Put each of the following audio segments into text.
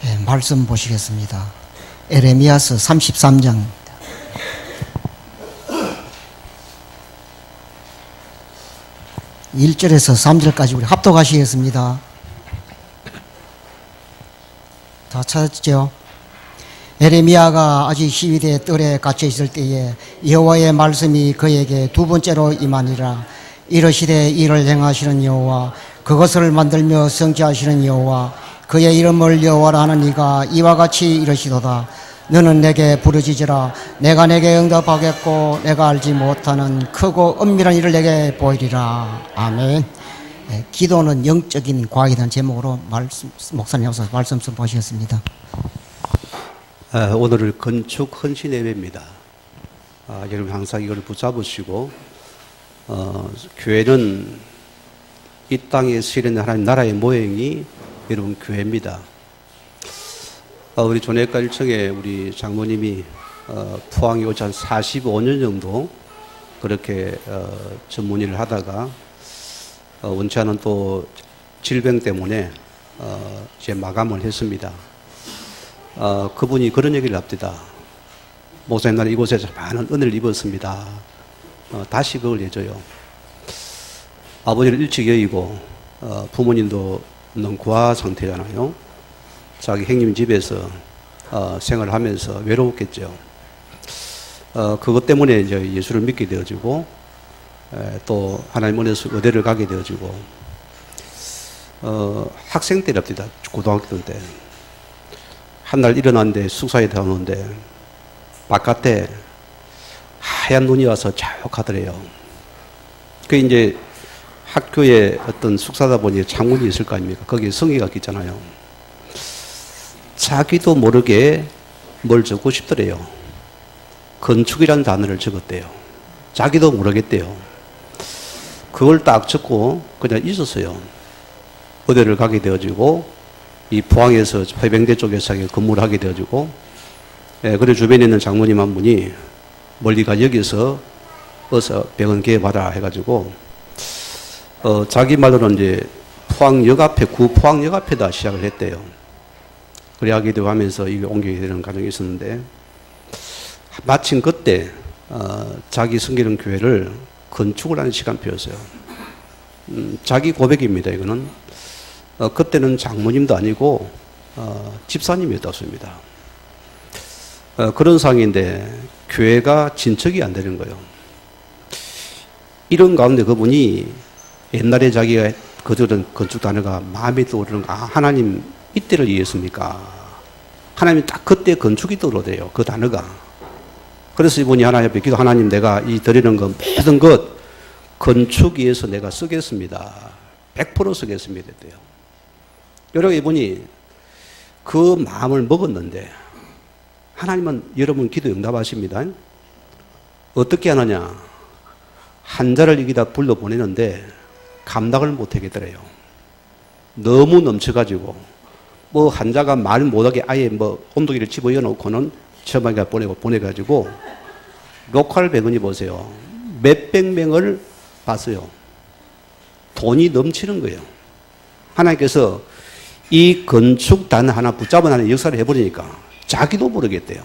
네, 말씀 보시겠습니다. 에레미야서 33장 1절에서 3절까지 우리 합독하시겠습니다. 다 찾았죠? 에레미야가 아직 시위대 뜰에 갇혀 있을 때에 여호와의 말씀이 그에게 두 번째로 임하니라. 이르시되 이를 행하시는 여호와, 그것을 만들며 성취하시는 여호와, 그의 이름을 여호와라 하는 이가 이와 같이 이르시도다. 너는 내게 부르짖으라. 내가 내게 응답하겠고 내가 알지 못하는 크고 은밀한 일을 내게 보이리라. 아멘. 네, 기도는 영적인 과학이라는 제목으로 목사님 하셔서 말씀 좀 보시겠습니다. 오늘은 건축 헌신 예배입니다. 여러분 항상 이걸 붙잡으시고, 교회는 이 땅에 실현된 하나님 나라의 모형이 여러분 교회입니다. 우리 존예과 1층에 우리 장모님이 포항에 오지 한 45년 정도 그렇게 전문의를 하다가 원치 않은 또 질병 때문에 이제 마감을 했습니다. 그분이 그런 얘기를 합니다. 목사님, 나는 이곳에서 많은 은혜를 입었습니다. 다시 그걸 해줘요. 아버지를 일찍 여의고 부모님도 너무 고아 상태잖아요. 자기 형님 집에서 생활하면서 외로웠겠죠. 그것 때문에 이제 예수를 믿게 되어지고 또 하나님 은혜에서 의대를 가게 되어지고 학생 때랍니다. 고등학교 때. 한날 일어났는데 숙소에 들어오는데 바깥에 하얀 눈이 와서 자욱하더래요. 그 이제 학교에 어떤 숙사다 보니 창문이 있을 거 아닙니까? 거기에 성의가 있잖아요. 자기도 모르게 뭘 적고 싶더래요. 건축이라는 단어를 적었대요. 자기도 모르겠대요. 그걸 딱 적고 그냥 있었어요. 의대를 가게 되어지고 이 포항에서 해병대 쪽에서 근무를 하게 되어지고, 그래 주변에 있는 장모님 한 분이 멀리가 여기서 어서 병원 개봐라 해가지고 자기 말로는 이제 포항역 앞에 구포항역 앞에다 시작을 했대요. 그래 하게 되고 하면서 이게 옮기게 되는 과정이 있었는데, 마침 그때 자기 섬기는 교회를 건축을 하는 시간표였어요. 자기 고백입니다. 이거는 그때는 장모님도 아니고 집사님이었습니다. 그런 상황인데 교회가 진척이 안 되는 거예요. 이런 가운데 그분이 옛날에 자기가 거두던 건축 단어가 마음에 떠오르는 거, 하나님 이때를 이해했습니까? 하나님 딱 그때 건축이 떠오르대요. 그 단어가. 그래서 이분이 하나님 앞에 기도, 하나님 내가 이 드리는 것 모든 것 건축 위해서 내가 쓰겠습니다. 100% 쓰겠습니다 했대요. 여러분, 이분이 그 마음을 먹었는데 하나님은 여러분 기도 응답하십니다. 어떻게 하느냐? 한자를 이기다 불러보내는데 감당을 못하겠더래요. 너무 넘쳐가지고 뭐 한자가 말 못하게 아예 뭐 온도기를 집어넣고는 처방에 보내가지고 로컬 병원이 보세요. 몇백 명을 봤어요. 돈이 넘치는 거예요. 하나님께서 이 건축 단 하나 붙잡아 하는 역사를 해버리니까 자기도 모르겠대요.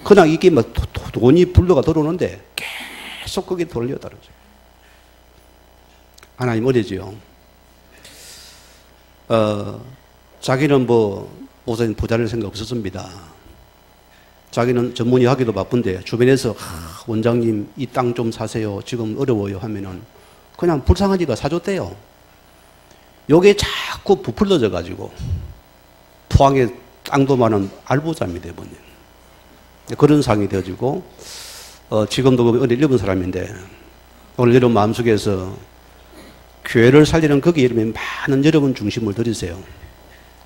그냥 이게 막 돈이 불러가 들어오는데 계속 그게 돌려다르죠. 하나님 어디지요? 자기는 뭐 목사님 부자를 생각 없었습니다. 자기는 전문의 하기도 바쁜데 주변에서 원장님 이 땅 좀 사세요. 지금 어려워요 하면은 그냥 불쌍하니까 사줬대요. 요게 자꾸 부풀려져 가지고 포항에 땅도 많은 알부자입니다, 이번에. 그런 상황이 되어지고 지금도 어디 일본 사람인데 오늘 여러분 마음속에서 교회를 살리는 거기에 이르면 많은 여러분 중심을 들이세요.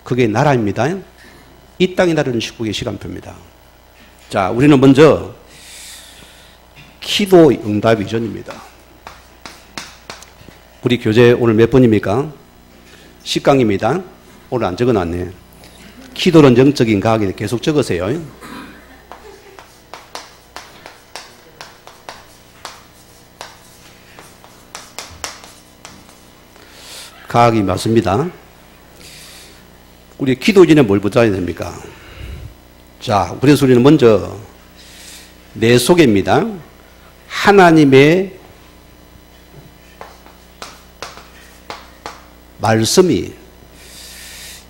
그게 나라입니다. 이 땅이 나라는 19개 시간표입니다. 자, 우리는 먼저 기도 응답 이전입니다. 우리 교재 오늘 몇 번입니까? 10강입니다. 오늘 안 적어놨네. 기도는 영적인 과학이 계속 적으세요. 과학이 맞습니다. 우리 기도 전에 뭘 붙잡아야 됩니까? 자, 그래서 우리는 먼저 내 속에입니다. 하나님의 말씀이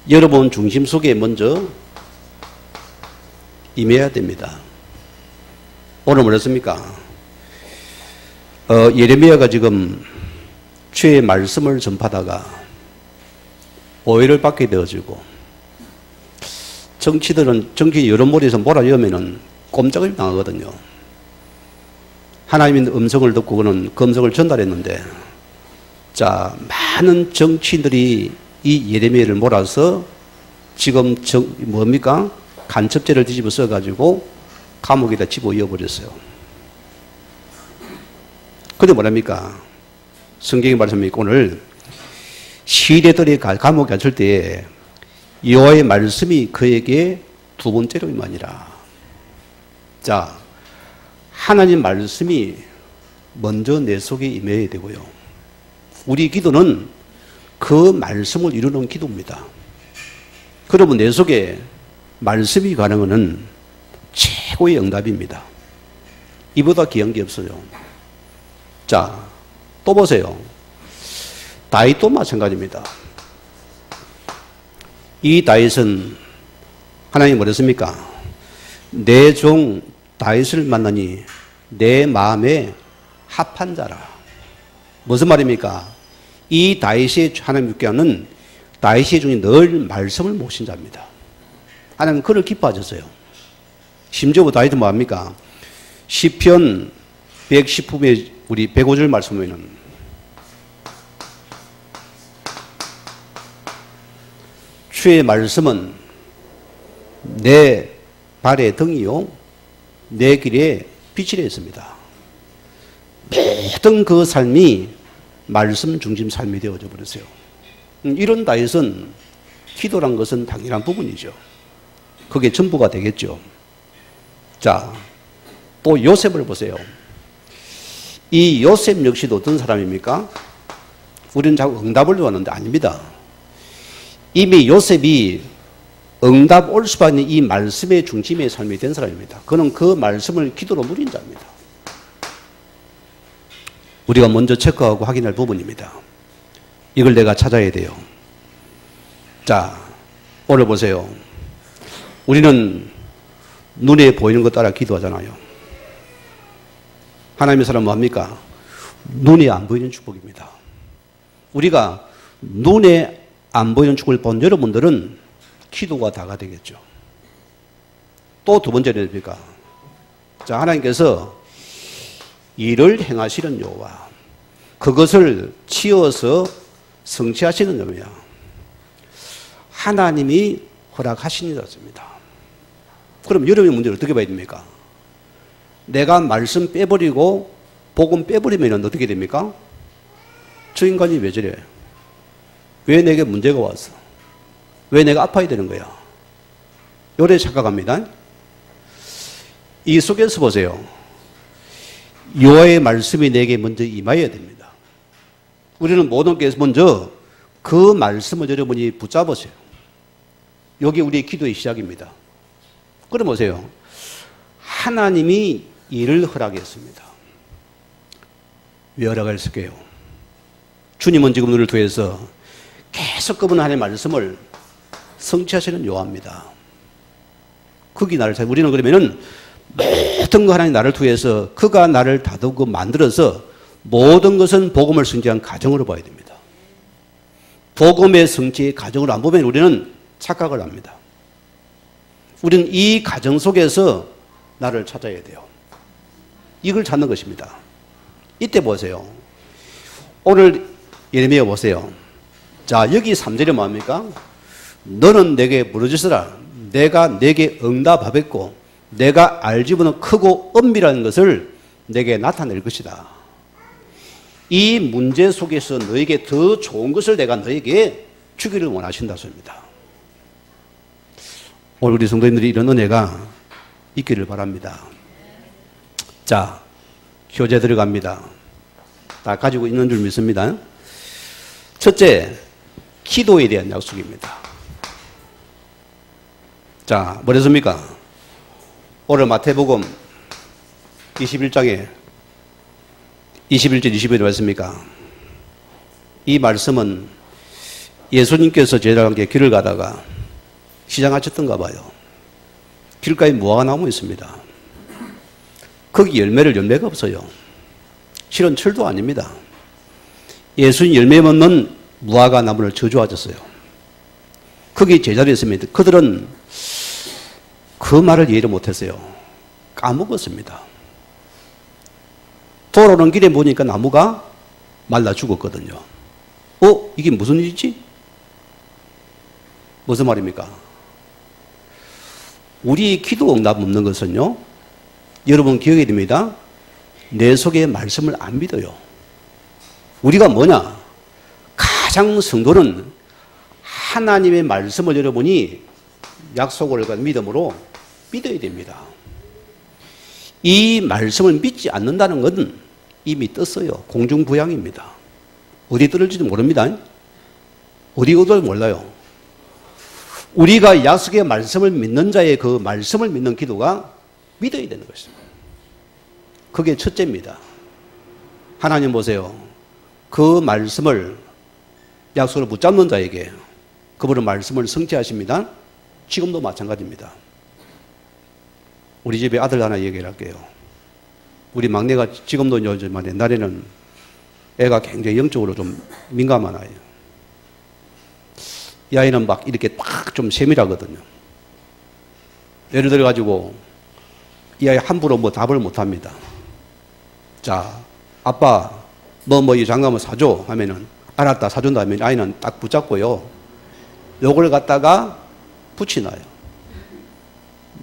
여러분 중심 속에 먼저 임해야 됩니다. 오늘 뭐랬습니까? 예레미야가 지금 주의 말씀을 전파하다가 오해를 받게 되어지고, 정치 여론몰이에서 몰아넣으면은 꼼짝을 당하거든요. 하나님의 음성을 듣고 그는 그 음성을 전달했는데, 자, 많은 정치인들이 이 예레미야를 몰아서 지금 뭡니까? 간첩죄를 뒤집어 써가지고 감옥에다 집어넣어버렸어요. 근데 뭐랍니까? 성경이 말씀입니까? 오늘 시대들이 감옥에 갇힐 때에 여호와의 말씀이 그에게 두 번째로 임하니라. 자, 하나님 말씀이 먼저 내 속에 임해야 되고요. 우리 기도는 그 말씀을 이루는 기도입니다. 그러면 내 속에 말씀이 가는 것은 최고의 응답입니다. 이보다 귀한 게 없어요. 자, 또 보세요. 다윗도 마찬가지입니다. 이 다윗은 하나님이 뭐랬습니까? 내 종 다윗을 만나니 내 마음에 합한 자라. 무슨 말입니까? 이 다윗이 하나님 믿게 하는 다윗의 종이 늘 말씀을 모신 자입니다. 하나님 그를 기뻐하셨어요. 심지어 다윗은 뭐합니까? 시편 110편에 우리 105절 말씀 보면은 주의 말씀은 내 발의 등이요 내 길에 빛이라 했습니다. 모든 그 삶이 말씀 중심 삶이 되어져 버렸어요. 이런 다윗은 기도란 것은 당연한 부분이죠. 그게 전부가 되겠죠. 자, 또 요셉을 보세요. 이 요셉 역시도 어떤 사람입니까? 우리는 자꾸 응답을 요하는데 아닙니다. 이미 요셉이 응답 올 수밖에 있는 이 말씀의 중심의 삶이 된 사람입니다. 그는 그 말씀을 기도로 누린 자입니다. 우리가 먼저 체크하고 확인할 부분입니다. 이걸 내가 찾아야 돼요. 자, 오늘 보세요. 우리는 눈에 보이는 것 따라 기도하잖아요. 하나님의 사람은 뭡니까? 눈에 안 보이는 축복입니다. 우리가 눈에 안 보이는 축복을 본 여러분들은 기도가 다가 되겠죠. 또 두 번째는 뭡니까? 자, 하나님께서 일을 행하시는 여호와, 그것을 지어서 성취하시는 여호와, 하나님이 허락하신 자입니다. 그럼 여러분의 문제를 어떻게 봐야 됩니까? 내가 말씀 빼버리고 복음 빼버리면 어떻게 됩니까? 저 인간이 왜 저래? 왜 내게 문제가 왔어? 왜 내가 아파야 되는 거야? 요래 착각합니다. 이 속에서 보세요. 여호와의 말씀이 내게 먼저 임하여야 됩니다. 우리는 모든 것에서 먼저 그 말씀을 여러분이 붙잡으세요. 여기 우리의 기도의 시작입니다. 그럼 보세요. 하나님이 일을 허락했습니다. 왜 허락했을까요? 주님은 지금 우리를 통해서 계속 그분 하나님의 말씀을 성취하시는 여호와입니다. 그게 나를 잘, 우리는 그러면은 모든 거 하나님 나를 통해서 그가 나를 다듬고 만들어서 모든 것은 복음을 성취한 가정으로 봐야 됩니다. 복음의 성취의 가정으로 안 보면 우리는 착각을 합니다. 우리는 이 가정 속에서 나를 찾아야 돼요. 이걸 찾는 것입니다. 이때 보세요. 오늘 예레미야 보세요. 자, 여기 3절에 뭐합니까? 너는 내게 부르짖으라. 내가 내게 응답하겠고 내가 알지 못하는 크고 엄밀한 것을 내게 나타낼 것이다. 이 문제 속에서 너에게 더 좋은 것을 내가 너에게 주기를 원하신다 소입니다. 오늘 우리 성도님들이 이런 은혜가 있기를 바랍니다. 자, 교재 들어갑니다. 다 가지고 있는 줄 믿습니다. 첫째, 기도에 대한 약속입니다. 자, 뭐랬습니까? 오늘 마태복음 21장에 21절 20절에 왔습니까? 이 말씀은 예수님께서 제자와 함께 길을 가다가 시장하셨던가 봐요. 길가에 무화과나무 있습니다. 거기 열매가 없어요. 실은 철도 아닙니다. 예수님 열매 없는 무화과나무를 저주하셨어요. 거기 제자들이 있습니다. 그들은 그 말을 이해를 못했어요. 까먹었습니다. 돌아오는 길에 보니까 나무가 말라 죽었거든요. 이게 무슨 일이지? 무슨 말입니까? 우리 기도 응답 없는 것은요, 여러분 기억해야 됩니다. 내 속에 말씀을 안 믿어요. 우리가 뭐냐? 가장 성도는 하나님의 말씀을 여러분이 약속을 간 믿음으로 믿어야 됩니다. 이 말씀을 믿지 않는다는 것은 이미 떴어요. 공중부양입니다. 어디 떨어질지 모릅니다. 어디 오도 몰라요. 우리가 약속의 말씀을 믿는 자의 그 말씀을 믿는 기도가 믿어야 되는 것입니다. 그게 첫째입니다. 하나님 보세요. 그 말씀을 약속을 붙잡는 자에게 그분은 말씀을 성취하십니다. 지금도 마찬가지입니다. 우리 집에 아들 하나 얘기를 할게요. 우리 막내가 지금도 요즘만 옛날에는 애가 굉장히 영적으로 좀 민감한 아이예요. 이 아이는 막 이렇게 딱 좀 세밀하거든요. 예를 들어가지고 이 아이 함부로 뭐 답을 못 합니다. 자, 아빠, 이 장난을 사줘 하면은 알았다, 사준다 하면 아이는 딱 붙잡고요. 요걸 갖다가 붙이나요.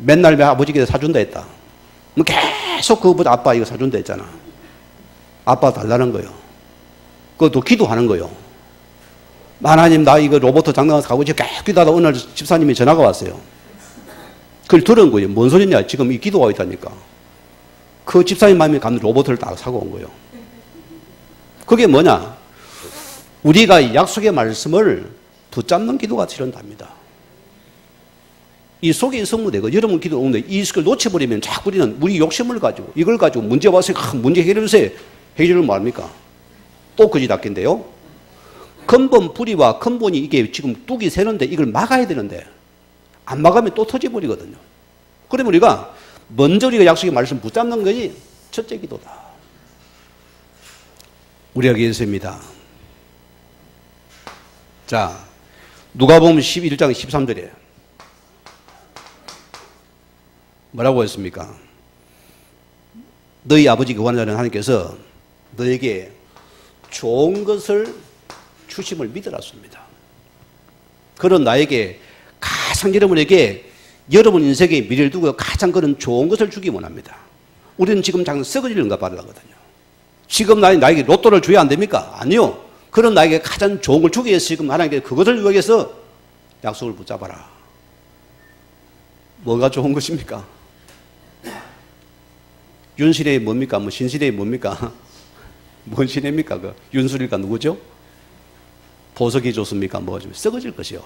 맨날 아버지께 사준다 했다. 계속 그거보다 아빠 이거 사준다 했잖아. 아빠 달라는 거예요. 그것도 기도하는 거예요. 하나님, 나 이거 로봇 장난감 사고 계속 기도하다 어느 날 집사님이 전화가 왔어요. 그걸 들은 거예요. 뭔 소리냐? 지금 이 기도가 있다니까. 그 집사님 마음에 가는 로봇을 딱 사고 온 거예요. 그게 뭐냐? 우리가 약속의 말씀을 붙잡는 기도가 치른답니다. 이 속에 있으면 되고, 여러분 기도 오는데 이걸 놓쳐버리면 자꾸 우리 욕심을 가지고, 이걸 가지고 문제 와서 문제 해결해주세요. 해결을 말합니까? 또 거지 닦인데요. 근본 뿌리와 근본이 이게 지금 뚝이 새는데 이걸 막아야 되는데, 안 막으면 또 터져버리거든요. 그러면 우리가 먼저 우리가 약속의 말씀 붙잡는 것이 첫째 기도다. 우리가 기도했습니다. 자, 누가복음 11장 13절에 뭐라고 했습니까? 너희 아버지 구원하는 하나님께서 너에게 좋은 것을 주심을 믿으라습니다. 그런 나에게 가장 여러분에게 여러분 인생에 미래를 두고 가장 그런 좋은 것을 주기 원합니다. 우리는 지금 잠깐 썩어지는 거 바라거든요. 지금 나에게 로또를 줘야 안 됩니까? 아니요. 그런 나에게 가장 좋은 걸 주기 위해서 지금 하나님께 그것을 위해서 약속을 붙잡아라. 뭐가 좋은 것입니까? 윤신의 뭡니까? 신신의 뭡니까? 뭔 신입니까? 그 윤술일까 누구죠? 보석이 좋습니까? 뭐가 좀 썩어질 것이요.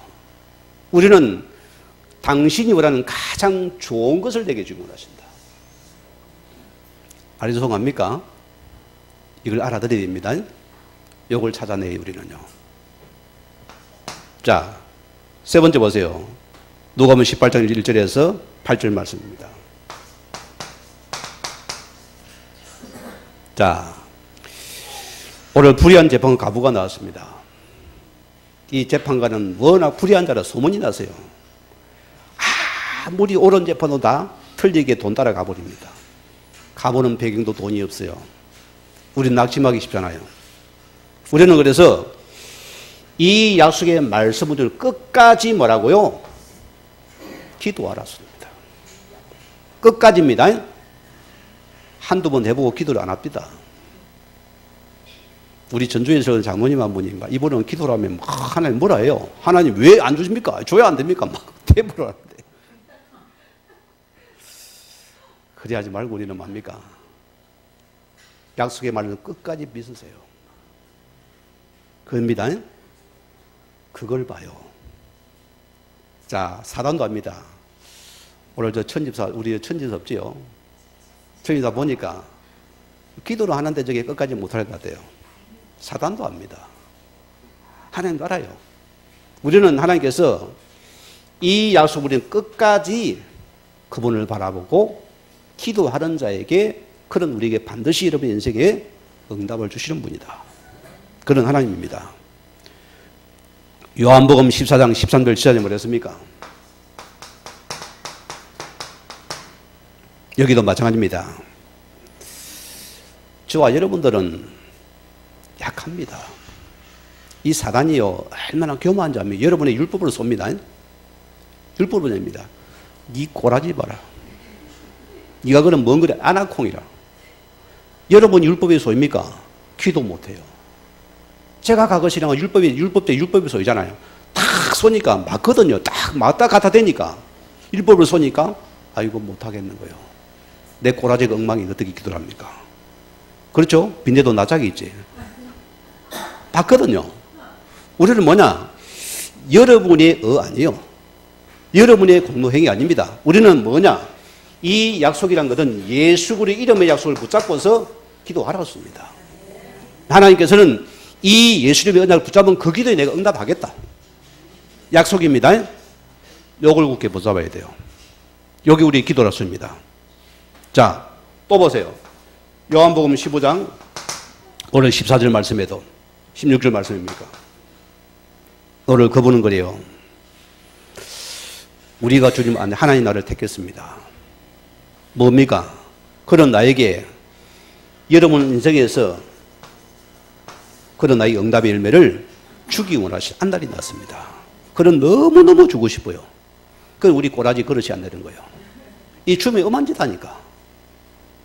우리는 당신이 원하는 가장 좋은 것을 내게 주문하신다. 아리송합니까? 이걸 알아들어야 됩니다. 이걸 찾아내요, 우리는요. 자, 세 번째 보세요. 누가복음 18장 1절에서 8절 말씀입니다. 자, 오늘 불의한 재판 가부가 나왔습니다. 이 재판관은 워낙 불의한 자라 소문이 나서요. 아무리 옳은 재판도 다 틀리게 돈 따라 가버립니다. 가보는 배경도 돈이 없어요. 우리는 낙심하기 쉽잖아요. 우리는 그래서 이 약속의 말씀을 끝까지 뭐라고요? 기도하라습니다. 끝까지입니다. 한두 번 해보고 기도를 안 합니다. 우리 전주에서 장모님 한 분이 이번은 기도를 하면 하나님 뭐라 해요? 하나님 왜 안 주십니까? 줘야 안 됩니까? 막 대부를 하는데. 그래 하지 말고 우리는 뭡니까? 약속의 말은 끝까지 믿으세요. 그겁니다. 그걸 봐요. 자, 사단도 합니다. 오늘 저 천집사, 우리 천집사 없지요? 천집사 보니까 기도를 하는데 저게 끝까지 못할 것 같아요. 사단도 압니다. 하나님도 알아요. 우리는 하나님께서 이 약속을 우리는 끝까지 그분을 바라보고 기도하는 자에게 그런 우리에게 반드시 여러분 인생에 응답을 주시는 분이다. 그런 하나님입니다. 요한복음 14장 13절 14절에 뭐랬습니까? 여기도 마찬가지입니다. 저와 여러분들은 약합니다. 이 사단이요 얼마나 교만한 자면 여러분의 율법으로 쏩니다. 율법으로 냅니다. 네 꼬라지 봐라. 네가 그럼 뭔 그래 아나콩이라. 여러분 율법에 쏘입니까? 기도 못해요. 제가 가거시랑 율법에 쏘이잖아요. 탁 쏘니까 맞거든요. 딱 맞다 갖다 대니까 율법을 쏘니까 아이고 못하겠는 거예요. 내 꼬라지가 엉망이 어떻게 기도를 합니까? 그렇죠? 빈대도 나짝이 있지. 봤거든요. 우리는 뭐냐? 여러분의 아니에요. 여러분의 공로행위 아닙니다. 우리는 뭐냐? 이 약속이란 것은 예수 그리스도의 이름의 약속을 붙잡고서 기도하라습니다. 하나님께서는 이 예수님의 언약을 붙잡은 그 기도에 내가 응답하겠다. 약속입니다. 요걸 굳게 붙잡아야 돼요. 여기 우리 기도라습니다. 자, 또 보세요. 요한복음 15장 오늘 14절 말씀에도 16절 말씀입니까? 너를 거부는 거래요. 우리가 주님 안에 하나님 나를 택했습니다. 뭡니까? 그런 나에게 여러분 인생에서 그런 나의 응답의 열매를 주기 원하신 한 날이 났습니다. 그런 너무너무 주고 싶어요. 그건 우리 꼬라지 그릇이 안 되는 거예요. 이 주님의 엄한 짓 하니까.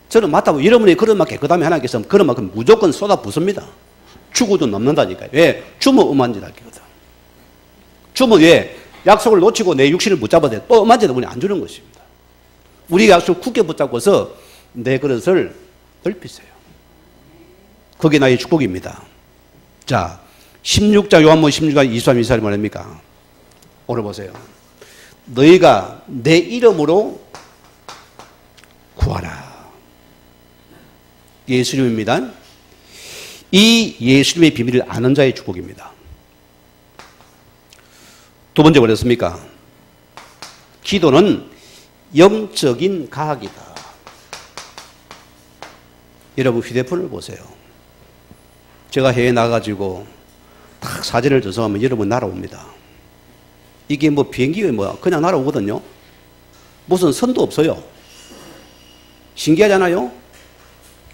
저는 맞다고 여러분이 그런 만 깨끗하면 하나님께서 그런 만큼 무조건 쏟아 부습니다. 주고도 넘는다니까요. 왜? 주면 엄한 짓 하거든. 주면 왜? 약속을 놓치고 내 육신을 붙잡아도 또 엄한 짓 하면 안 주는 것입니다. 우리 약속을 굳게 붙잡고서 내 그릇을 넓히세요. 그게 나의 축복입니다. 자, 16장 요한복음 16장 23, 24절 말입니까? 오늘 보세요. 너희가 내 이름으로 구하라. 예수님입니다. 이 예수님의 비밀을 아는 자의 축복입니다. 두 번째 뭐랬습니까? 기도는 영적인 과학이다. 여러분 휴대폰을 보세요. 제가 해외에 나가가지고 딱 사진을 전송하면 여러분 날아옵니다. 이게 뭐 비행기가 뭐야 그냥 날아오거든요. 무슨 선도 없어요. 신기하잖아요.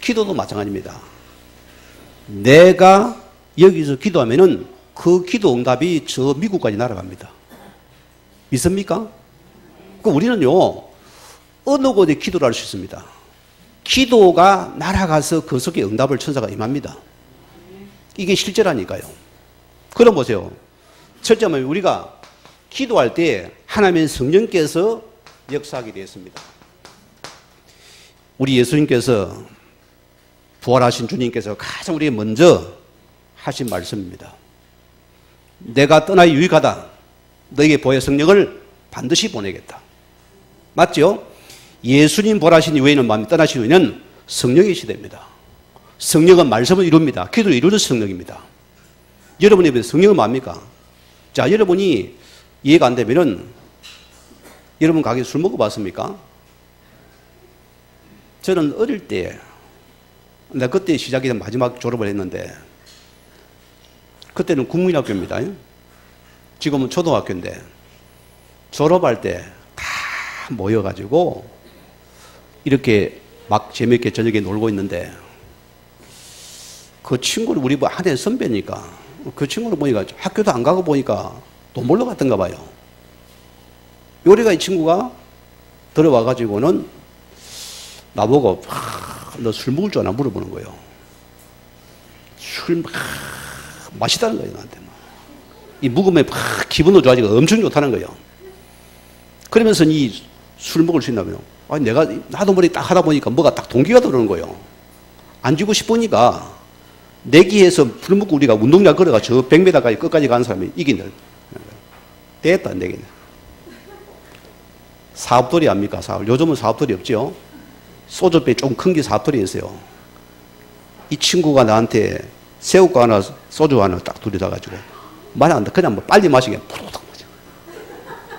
기도도 마찬가지입니다. 내가 여기서 기도하면은 그 기도 응답이 저 미국까지 날아갑니다. 믿습니까? 그 우리는요 어느 곳에 기도를 할 수 있습니다. 기도가 날아가서 그 속에 응답을 천사가 임합니다. 이게 실제라니까요. 그럼 보세요. 첫째는 우리가 기도할 때 하나님의 성령께서 역사하게 되었습니다. 우리 예수님께서 부활하신 주님께서 가장 우리에게 먼저 하신 말씀입니다. 내가 떠나 유익하다. 너에게 보혜 성령을 반드시 보내겠다. 맞죠? 예수님 부활하신 이후에는 마음이 떠나신 이후에는 성령의 시대입니다. 성령은 말씀을 이룹니다. 기도를 이루는 성령입니다. 여러분의 입에 성령은 뭡니까? 자, 여러분이 이해가 안 되면은 여러분 가게 술 먹어봤습니까? 저는 어릴 때 내가 그때 시작이 된 마지막 졸업을 했는데 그때는 국민학교입니다. 지금은 초등학교인데 졸업할 때 다 모여가지고 이렇게 막 재미있게 저녁에 놀고 있는데 그 친구를 우리 한 해 선배니까 그 친구를 보니까 학교도 안 가고 보니까 돈 벌러 갔던가 봐요. 요리가 이 친구가 들어와가지고는 나보고 너 술 먹을 줄 아나 물어보는 거예요. 술 마시다는 거예요 나한테. 이 묵으면 기분도 좋아지고 엄청 좋다는 거예요. 그러면서 이 술 먹을 수 있나요? 아니 내가 나도 머리 딱 하다 보니까 뭐가 딱 동기가 들어오는 거예요. 안 지고 싶으니까 내기에서 술 먹고 우리가 운동장 걸어가 저 100m까지 끝까지 가는 사람이 이긴다. 됐다 내기는. 사업돌이 압니까? 사업. 요즘은 사업돌이 없죠. 소주배 좀 큰 게 사업돌이 있어요. 이 친구가 나한테 새우과 하나, 소주 하나 딱 둘이다 가지고 말 안 돼. 그냥 뭐 빨리 마시게 푸르륵 마셔.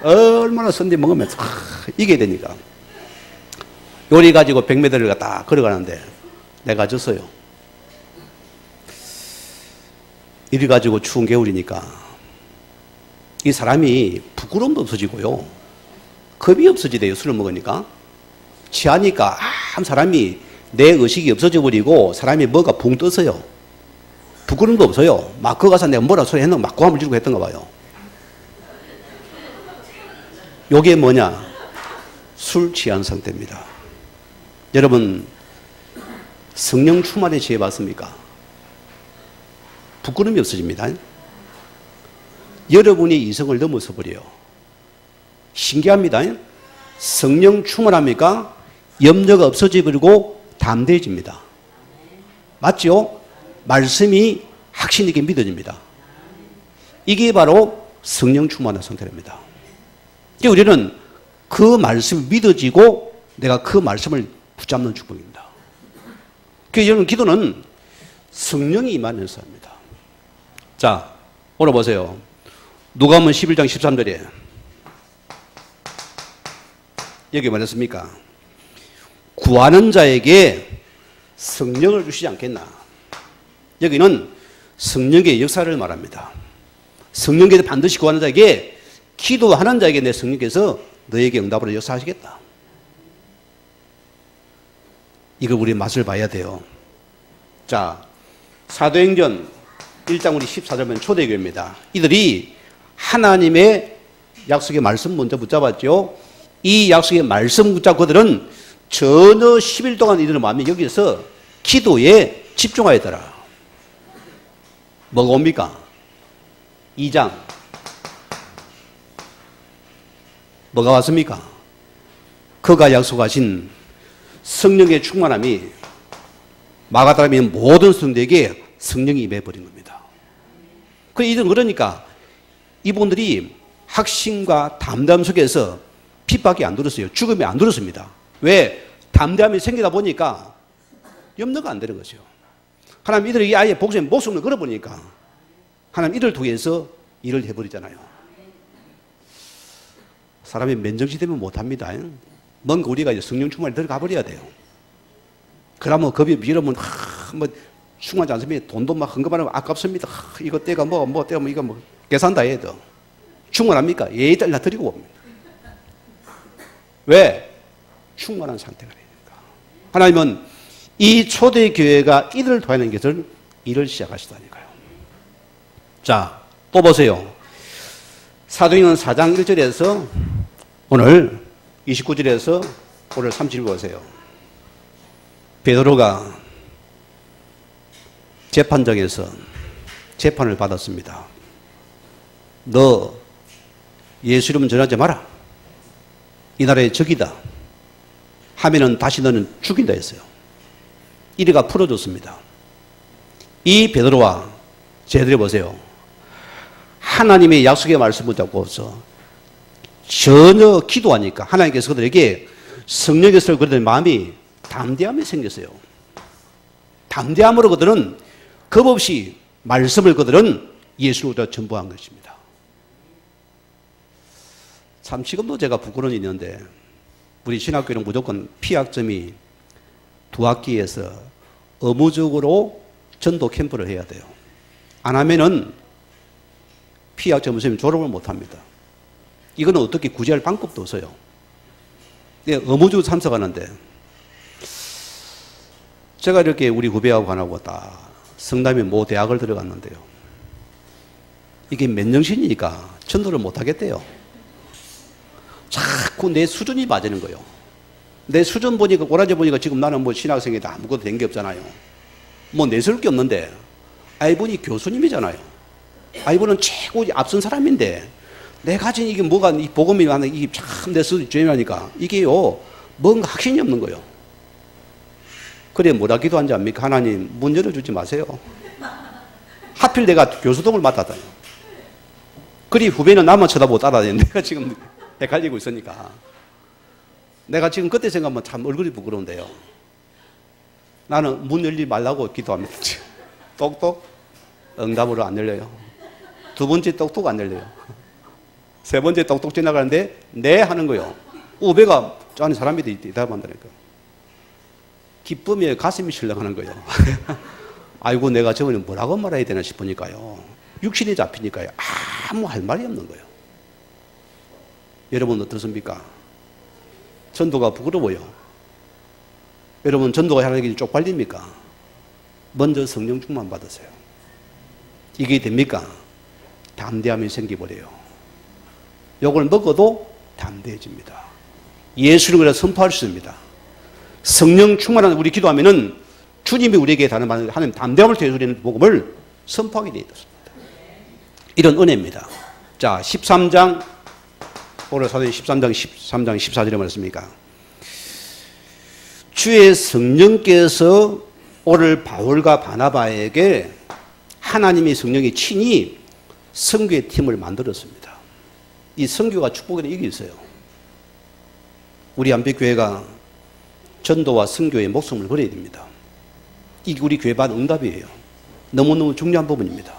얼마나 선대 먹으면 이게 되니까. 요리 가지고 100m를 딱 걸어가는데 내가 졌어요. 이리 가지고 추운 겨울이니까 이 사람이 부끄러움도 없어지고요. 겁이 없어지대요. 술을 먹으니까. 취하니까 한 사람이 내 의식이 없어져 버리고 사람이 뭐가 붕 떠서요. 부끄러움도 없어요. 막 거기 가서 내가 뭐라 소리 했는가 막 고함을 지르고 했던가 봐요. 요게 뭐냐? 술 취한 상태입니다. 여러분 성령 충만에 취해 봤습니까? 부끄러움이 없어집니다. 여러분이 이성을 넘어서 버려요. 신기합니다. 성령 충만합니까? 염려가 없어져 버리고 담대해집니다. 맞죠? 말씀이 확신 있게 믿어집니다. 이게 바로 성령 충만한 상태입니다. 우리는 그 말씀이 믿어지고 내가 그 말씀을 붙잡는 축복입니다. 그래서 여러분 기도는 성령이 임하면서 합니다. 자, 오늘 보세요. 누가복음 11장 13절에 여기 뭐랬습니까? 구하는 자에게 성령을 주시지 않겠나? 여기는 성령의 역사를 말합니다. 성령께서 반드시 구하는 자에게 기도하는 자에게 내 성령께서 너에게 응답으로 역사하시겠다. 이걸 우리 맛을 봐야 돼요. 자, 사도행전 1장 우리 14절은 초대교회입니다. 이들이 하나님의 약속의 말씀 먼저 붙잡았죠. 이 약속의 말씀 붙잡고 그들은 전혀 10일 동안 이들은 마음이 여기서 기도에 집중하였더라. 뭐가 옵니까? 2장. 뭐가 왔습니까? 그가 약속하신 성령의 충만함이 마가다락에 있는 모든 성도에게 성령이 임해버린 겁니다. 이들은 그러니까 이분들이 확신과 담대함 속에서 핍박이 안 들었어요. 죽음이 안 들었습니다. 왜? 담대함이 생기다 보니까 염려가 안 되는 거죠. 하나님 이들에게 아예 복수의 목숨을 걸어보니까 하나님 이들을 통해서 일을 해버리잖아요. 사람이 맨정신 되면 못합니다. 뭔가 우리가 이제 성령 충만에 들어가 버려야 돼요. 그러면 겁이 밀으면 뭐 충만하지 않습니까? 돈도 막 헌금하면 아깝습니다. 이거 떼가 뭐 떼가 이거 뭐 계산 다 해야 돼. 충만합니까? 예의 다 드리고 옵니다. 왜? 충만한 상태가 되니까. 하나님은 이 초대교회가 이들을 도와내는 것을 일을 시작하시다니까요. 자, 또 보세요. 사도행전 4장 1절에서 오늘 29절에서 오늘 30절 보세요. 베드로가 재판장에서 재판을 받았습니다. 너 예수 이름 전하지 마라. 이 나라의 적이다. 하면은 다시 너는 죽인다 했어요. 이리가 풀어줬습니다. 이 베드로와 쟤들이 보세요. 하나님의 약속의 말씀을 잡고서 전혀 기도하니까 하나님께서 그들에게 성령께서 그들의 마음이 담대함이 생겼어요. 담대함으로 그들은 겁없이 말씀을 그들은 예수로 전부한 것입니다. 참 지금도 제가 부끄러운 일이 있는데 우리 신학교는 무조건 피학점이 2학기에서 의무적으로 전도 캠프를 해야 돼요. 안 하면은 피학점 없으면 졸업을 못 합니다. 이거는 어떻게 구제할 방법도 없어요. 의무적으로 참석하는데 제가 이렇게 우리 후배하고 가나고 다 성남의 모 대학을 들어갔는데요. 이게 맨정신이니까 전도를 못 하겠대요. 자꾸 내 수준이 맞는 거예요. 내 수준 보니까 꼬라지 보니까 지금 나는 뭐 신학생이다 아무것도 된 게 없잖아요. 뭐 내세울 게 없는데 이분이 교수님이잖아요. 이분은 최고 앞선 사람인데 내 가진 이게 뭐가 이 복음이 나는 이게 참 내 수준이 중요하니까 이게요 뭔가 확신이 없는 거예요. 그래 뭐라 기도한지 압니까? 하나님 문 열어주지 마세요. 하필 내가 교수동을 맡았다요. 그리 후배는 나만 쳐다보고 따라다니는데 내가 지금 헷갈리고 있으니까 내가 지금 그때 생각하면 참 얼굴이 부끄러운데요. 나는 문 열지 말라고 기도합니다. 똑똑 응답으로 안 열려요. 두 번째 똑똑 안 열려요. 세 번째 똑똑 지나가는데 네 하는 거요. 우배가 아니 사람이 대답한다니까. 기쁨에 가슴이 실랑하는 거예요. 아이고 내가 저번에 뭐라고 말해야 되나 싶으니까요. 육신이 잡히니까요. 아무 할 말이 없는 거예요. 여러분 어떻습니까? 전도가 부끄러워요. 여러분 전도가 하는 게 쪽팔립니까? 먼저 성령 충만 받으세요. 이게 됩니까? 담대함이 생겨버려요. 요걸 먹어도 담대해집니다. 예수님을 선포할 수 있습니다. 성령 충만한 우리 기도하면은 주님이 우리에게 다는 말 하나님 담대함을 되어주는 복음을 선포하게 되어 있습니다. 이런 은혜입니다. 자, 13장 오늘 사도행 13장 14절에 말했습니까? 주의 성령께서 오늘 바울과 바나바에게 하나님의 성령이 친히 선교의 팀을 만들었습니다. 이 선교가 축복에 이게 있어요. 우리 안비교회가 전도와 선교에 목숨을 걸어야 됩니다. 이게 우리 교회 받은 응답이에요. 너무너무 중요한 부분입니다.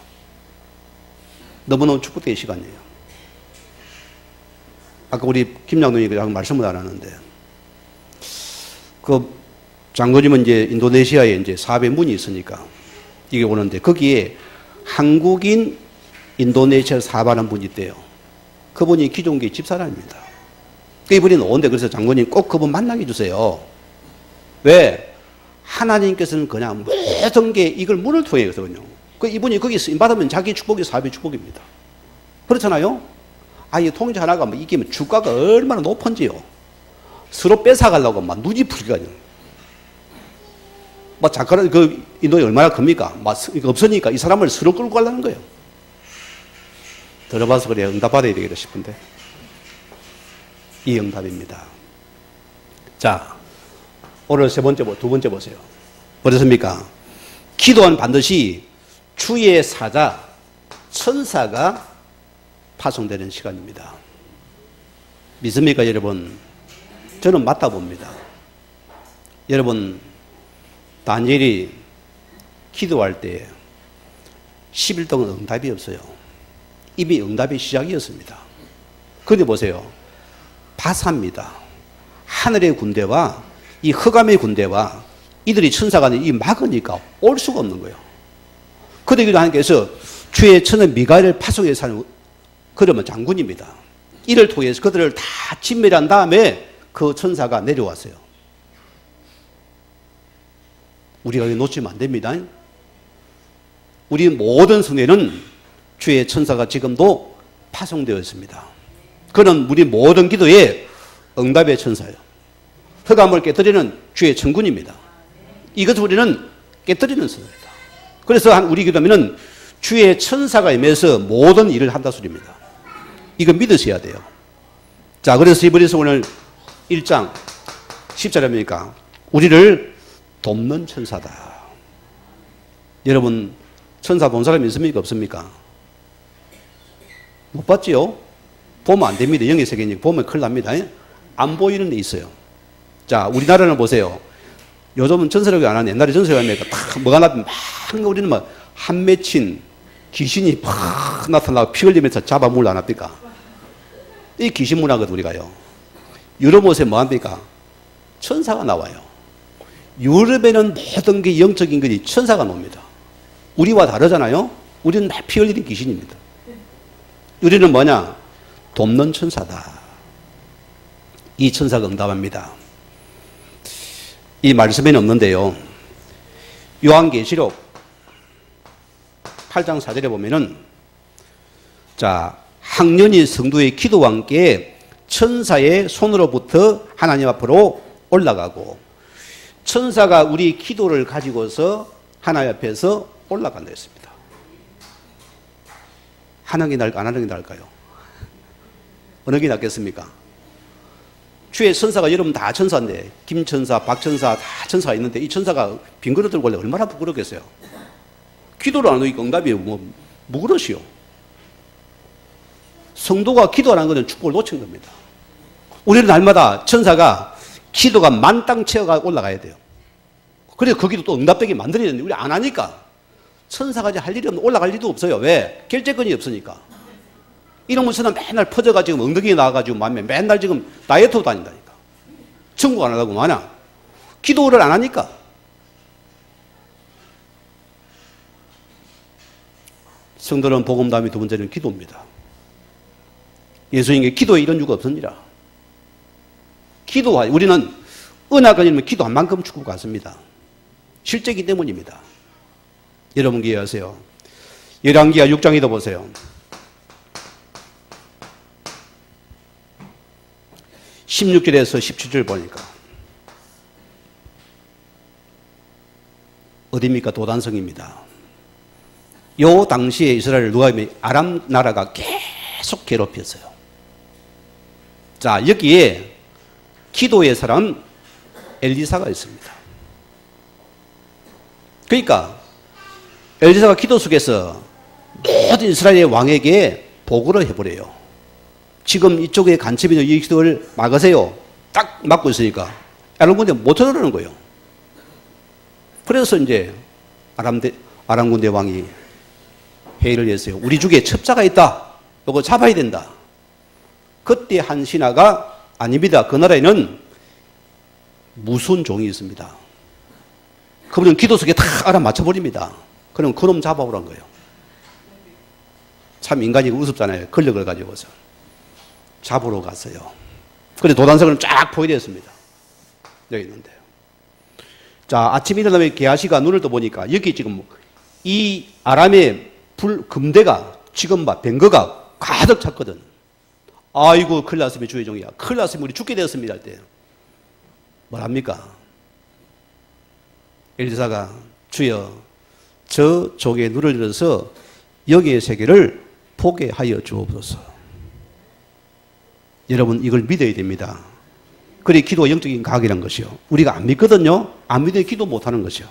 너무너무 축복의 시간이에요. 아까 우리 김장동이 말씀을 안 하는데, 그 장로님은 이제 인도네시아에 이제 사업의 문이 있으니까 이게 오는데 거기에 한국인 인도네시아 사업하는 분이 있대요. 그분이 기존교회 집사람입니다. 이분이 오는데 그래서 장로님 꼭 그분 만나게 해주세요. 왜? 하나님께서는 그냥 모든 게 이걸 문을 통해 거든요. 그 이분이 거기 쓰임 받으면 자기 축복이 사업의 축복입니다. 그렇잖아요? 아예 통제 하나가 뭐 이게 주가가 얼마나 높은지요. 서로 뺏어가려고 막 눈이 풀리거든요. 막 작가는 그 인도에 얼마나 큽니까? 막 없으니까 이 사람을 서로 끌고 가려는 거예요. 들어봐서 그래야 응답받아야 되겠다 싶은데. 이 응답입니다. 자, 오늘 두 번째 보세요. 어떻습니까? 기도는 반드시 주의 사자, 천사가 파송되는 시간입니다. 믿습니까, 여러분? 저는 맞다 봅니다. 여러분, 다니엘이 기도할 때 10일 동안 응답이 없어요. 이미 응답의 시작이었습니다. 그런데 보세요. 바사입니다. 하늘의 군대와 이 흑암의 군대와 이들이 천사가 이 막으니까 올 수가 없는 거예요. 그런데 하나님께서 주의 천은 미가엘을 파송해서 하는 그러면 장군입니다. 이를 통해서 그들을 다 진멸한 다음에 그 천사가 내려왔어요. 우리가 놓치면 안 됩니다. 우리 모든 성에는 주의 천사가 지금도 파송되어 있습니다. 그는 우리 모든 기도에 응답의 천사예요. 흑암을 깨뜨리는 주의 천군입니다. 이것을 우리는 깨뜨리는 선입니다. 그래서 우리 기도하면은 주의 천사가 임해서 모든 일을 한다 소리입니다. 이거 믿으셔야 돼요. 자, 그래서 히브리서 오늘 1장 10절입니까? 우리를 돕는 천사다. 여러분, 천사 본 사람이 있습니까? 없습니까? 못 봤지요? 보면 안 됩니다. 영의 세계니까 보면 큰일 납니다. 안 보이는 데 있어요. 자, 우리나라는 보세요. 요즘은 전설하게 안 하는 옛날에 전설하게 하니까 다 뭐가 나면 막 우리는 막 한 맺힌 귀신이 팍 나타나고 피 흘리면서 잡아먹으려 안 합니까? 이 귀신 문화거든, 우리가요. 유럽 옷에 뭐 합니까? 천사가 나와요. 유럽에는 모든 게 영적인 것이 천사가 놉니다. 우리와 다르잖아요? 우리는 막 피 흘리는 귀신입니다. 우리는 뭐냐? 돕는 천사다. 이 천사가 응답합니다. 이 말씀에는 없는데요. 요한계시록 8장 4절에 보면은, 자, 학년이 성도의 기도와 함께 천사의 손으로부터 하나님 앞으로 올라가고, 천사가 우리 기도를 가지고서 하나님 앞에서 올라간다 했습니다. 하는 게 나을까, 안 하는 게 나을까요? 어느 게 낫겠습니까? 주의 천사가 여러분 다 천사인데, 김천사, 박천사 다 천사가 있는데, 이 천사가 빈 그릇 들고 올래 얼마나 부끄럽겠어요? 기도를 안 하니까 응답이 뭐 그릇이요? 성도가 기도 안 하는 것은 축복을 놓친 겁니다. 우리는 날마다 천사가 기도가 만땅 채어가 올라가야 돼요. 그래서 거기도 또 응답되게 만들어야 되는데 우리 안 하니까 천사가 할 일이 없는 올라갈 일도 없어요. 왜? 결제권이 없으니까. 이놈의 천사 맨날 퍼져가지고 엉덩이에 나와가지고 맨날 지금 다이어트 다닌다니까. 천국 안 하다고 마냐? 기도를 안 하니까. 성도는 복음 다음에 두 번째는 기도입니다. 예수님께 기도에 이런 이유가 없습니다. 기도와 우리는 은하가 아니면 기도 한 만큼 축구가 같습니다. 실제이기 때문입니다. 여러분 기억하세요. 열왕기하 6장에도 보세요. 16절에서 17절 보니까 어디입니까? 도단성입니다. 요 당시에 이스라엘 누가 하면 아람 나라가 계속 괴롭혔어요. 자, 여기에 기도의 사람 엘리사가 있습니다. 그러니까 엘리사가 기도 속에서 모든 이스라엘의 왕에게 보고를 해버려요. 지금 이쪽에 간첩이 있는 이 기도를 막으세요. 딱 막고 있으니까 아람 군대 못 들어오는 거예요. 그래서 이제 아람 군대 왕이 회의를 했어요. 우리 중에 첩자가 있다. 이거 잡아야 된다. 그때 한 신하가 아닙니다. 그 나라에는 무슨 종이 있습니다. 그분은 기도 속에 다 알아맞혀버립니다. 그럼 그놈 잡아오란 거예요. 참 인간이 우습잖아요. 권력을 가지고서. 잡으러 갔어요. 그런데 도단성을 쫙 포위되었습니다. 여기 있는데요. 자, 아침 일어나면 게하시가 눈을 떠보니까 여기 지금 이 아람의 금대가 지금 벵거가 가득 찼거든. 아이고 큰일 났으면 주의 종이야. 큰일 났으면 우리 죽게 되었습니다. 할 때 뭐랍니까? 엘리사가 주여 저 종의 눈을 들어서 영의 세계를 보게 하여 주옵소서. 여러분 이걸 믿어야 됩니다. 그래 기도가 영적인 과학이라는 것이요. 우리가 안 믿거든요. 안 믿어야 기도 못하는 것이요.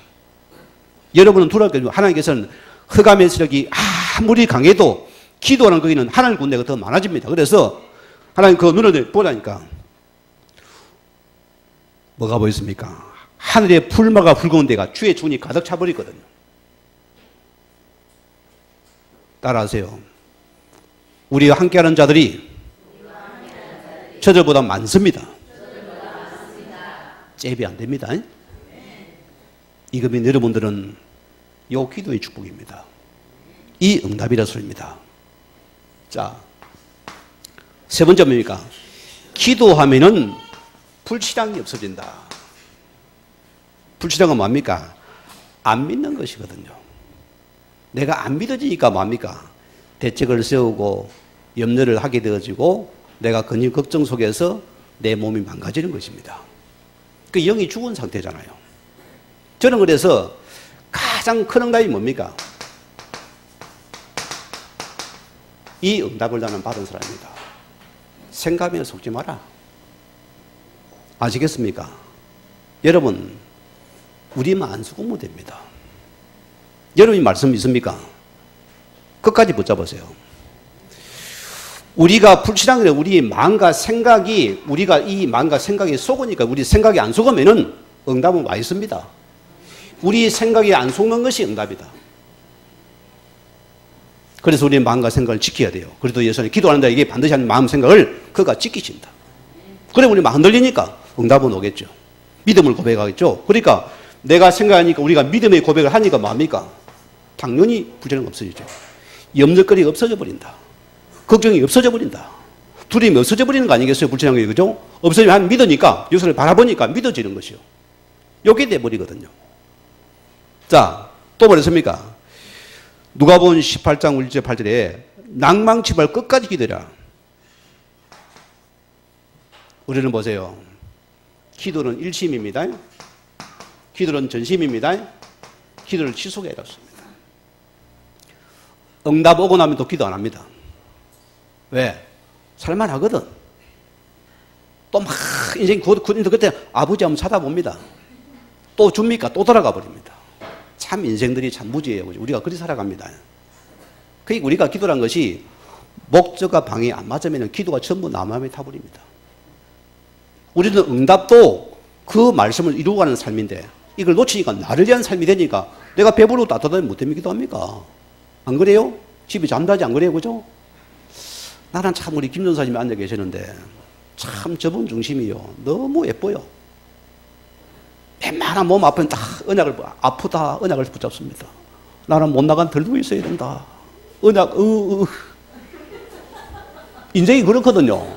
여러분은 두려울 게 하나님께서는 흑암의 세력이 아무리 강해도 기도하는 거기는 하나님 군대가 더 많아집니다. 그래서 하나님 그 눈을 보라니까 뭐가 보였습니까? 하늘에 풀마가 붉은 데가 주의 주문이 가득 차버리거든요. 따라하세요. 우리와 함께하는 자들이 저들보다 많습니다. 잽이 안 됩니다. 이거면 여러분들은 요 기도의 축복입니다. 이 응답이라 소리입니다. 자, 세 번째 뭡니까? 기도하면은 불신앙이 없어진다. 불신앙은 뭡니까? 안 믿는 것이거든요. 내가 안 믿어지니까 뭡니까? 대책을 세우고 염려를 하게 되어지고 내가 근육 걱정 속에서 내 몸이 망가지는 것입니다. 그 영이 죽은 상태잖아요. 저는 그래서 가장 큰 응답이 뭡니까? 이 응답을 나는 받은 사람입니다. 생각에 속지 마라. 아시겠습니까? 여러분, 우리만 안 죽으면 됩니다. 여러분이 말씀 있습니까? 끝까지 붙잡으세요. 우리가 불신앙이래 우리 마음과 생각이 우리가 이 마음과 생각이 속으니까 우리 생각이 안 속으면은 응답은 와 있습니다. 우리 생각이 안 속는 것이 응답이다. 그래서 우리의 마음과 생각을 지켜야 돼요. 그래도 예수님 기도하는데 이게 반드시 하는 마음 생각을 그가 지키신다. 그래 우리 막 흔들리니까 응답은 오겠죠. 믿음을 고백하겠죠. 그러니까 내가 생각하니까 우리가 믿음의 고백을 하니까 뭡니까? 당연히 부정은 없어지죠. 염려거리가 없어져 버린다. 걱정이 없어져 버린다. 두려움이 없어져 버리는 거 아니겠어요? 불신앙이 그죠? 없어지면 믿으니까 예수를 바라보니까 믿어지는 것이요. 요게 돼버리거든요. 자, 또 뭐랬습니까? 누가복음 18장 1절 8절에 낭망치 말고 끝까지 기도해라. 우리는 보세요. 기도는 일심입니다. 기도는 전심입니다. 기도를 지속해야 했습니다. 응답 오고 나면 또 기도 안 합니다. 왜? 살만하거든. 또 막 인생 그때 아버지 한번 찾아봅니다. 또 줍니까? 또 돌아가 버립니다. 참 인생들이 참 무지해요. 우리가 그리 살아갑니다. 그러니까 우리가 기도란 것이 목적과 방이 안 맞으면 기도가 전부 남함에 타버립니다. 우리는 응답도 그 말씀을 이루어가는 삶인데 이걸 놓치니까 나를 위한 삶이 되니까 내가 배부르고 따뜻하게 못 됩니기도 합니까? 안 그래요? 집에 잠자지 안 그래요? 그죠? 나는 참 우리 김 전사님이 앉아 계시는데 참 저분 중심이요. 너무 예뻐요. 웬만한 몸 아프면 다 아프다 언약을 붙잡습니다. 나는 못 나간 들고 있어야 된다. 언약, 인생이 그렇거든요.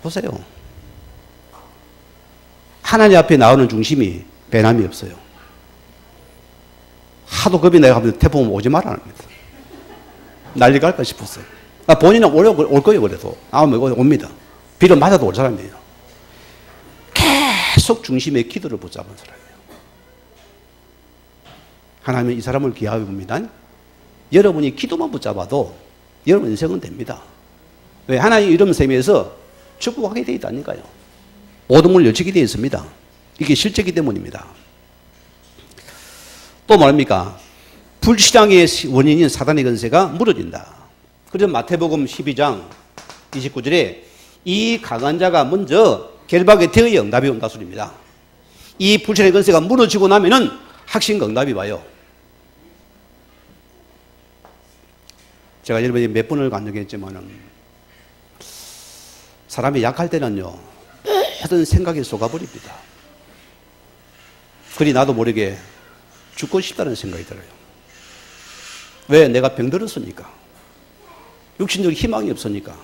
보세요. 하나님 앞에 나오는 중심이 배남이 없어요. 하도 겁이 나가면 태풍 오지 말아 합니다. 난리 갈까 싶었어요. 본인은 올 거예요, 그래도. 옵니다. 비를 맞아도 올 사람이에요. 계속 중심의 기도를 붙잡은 사람이에요. 하나님은 이 사람을 귀하게 봅니다. 여러분이 기도만 붙잡아도 여러분 인생은 됩니다. 왜? 하나님 이름 셈에서 축복하게 되어 있다니까요. 모든 문을 열치게 되어 있습니다. 이게 실제이기 때문입니다. 또 말합니까? 불신앙의 원인인 사단의 권세가 무너진다. 그래서 마태복음 12장 29절에 이 강한 자가 먼저 결박에 되어야 응답이 온다 소리입니다. 이 불신의 권세가 무너지고 나면은 확신 응답이 와요. 제가 여러분이 몇 번을 간증했지만은 사람이 약할 때는요 모든 생각에 속아버립니다. 그리 나도 모르게 죽고 싶다는 생각이 들어요. 왜? 내가 병들었으니까. 육신적인 희망이 없으니까.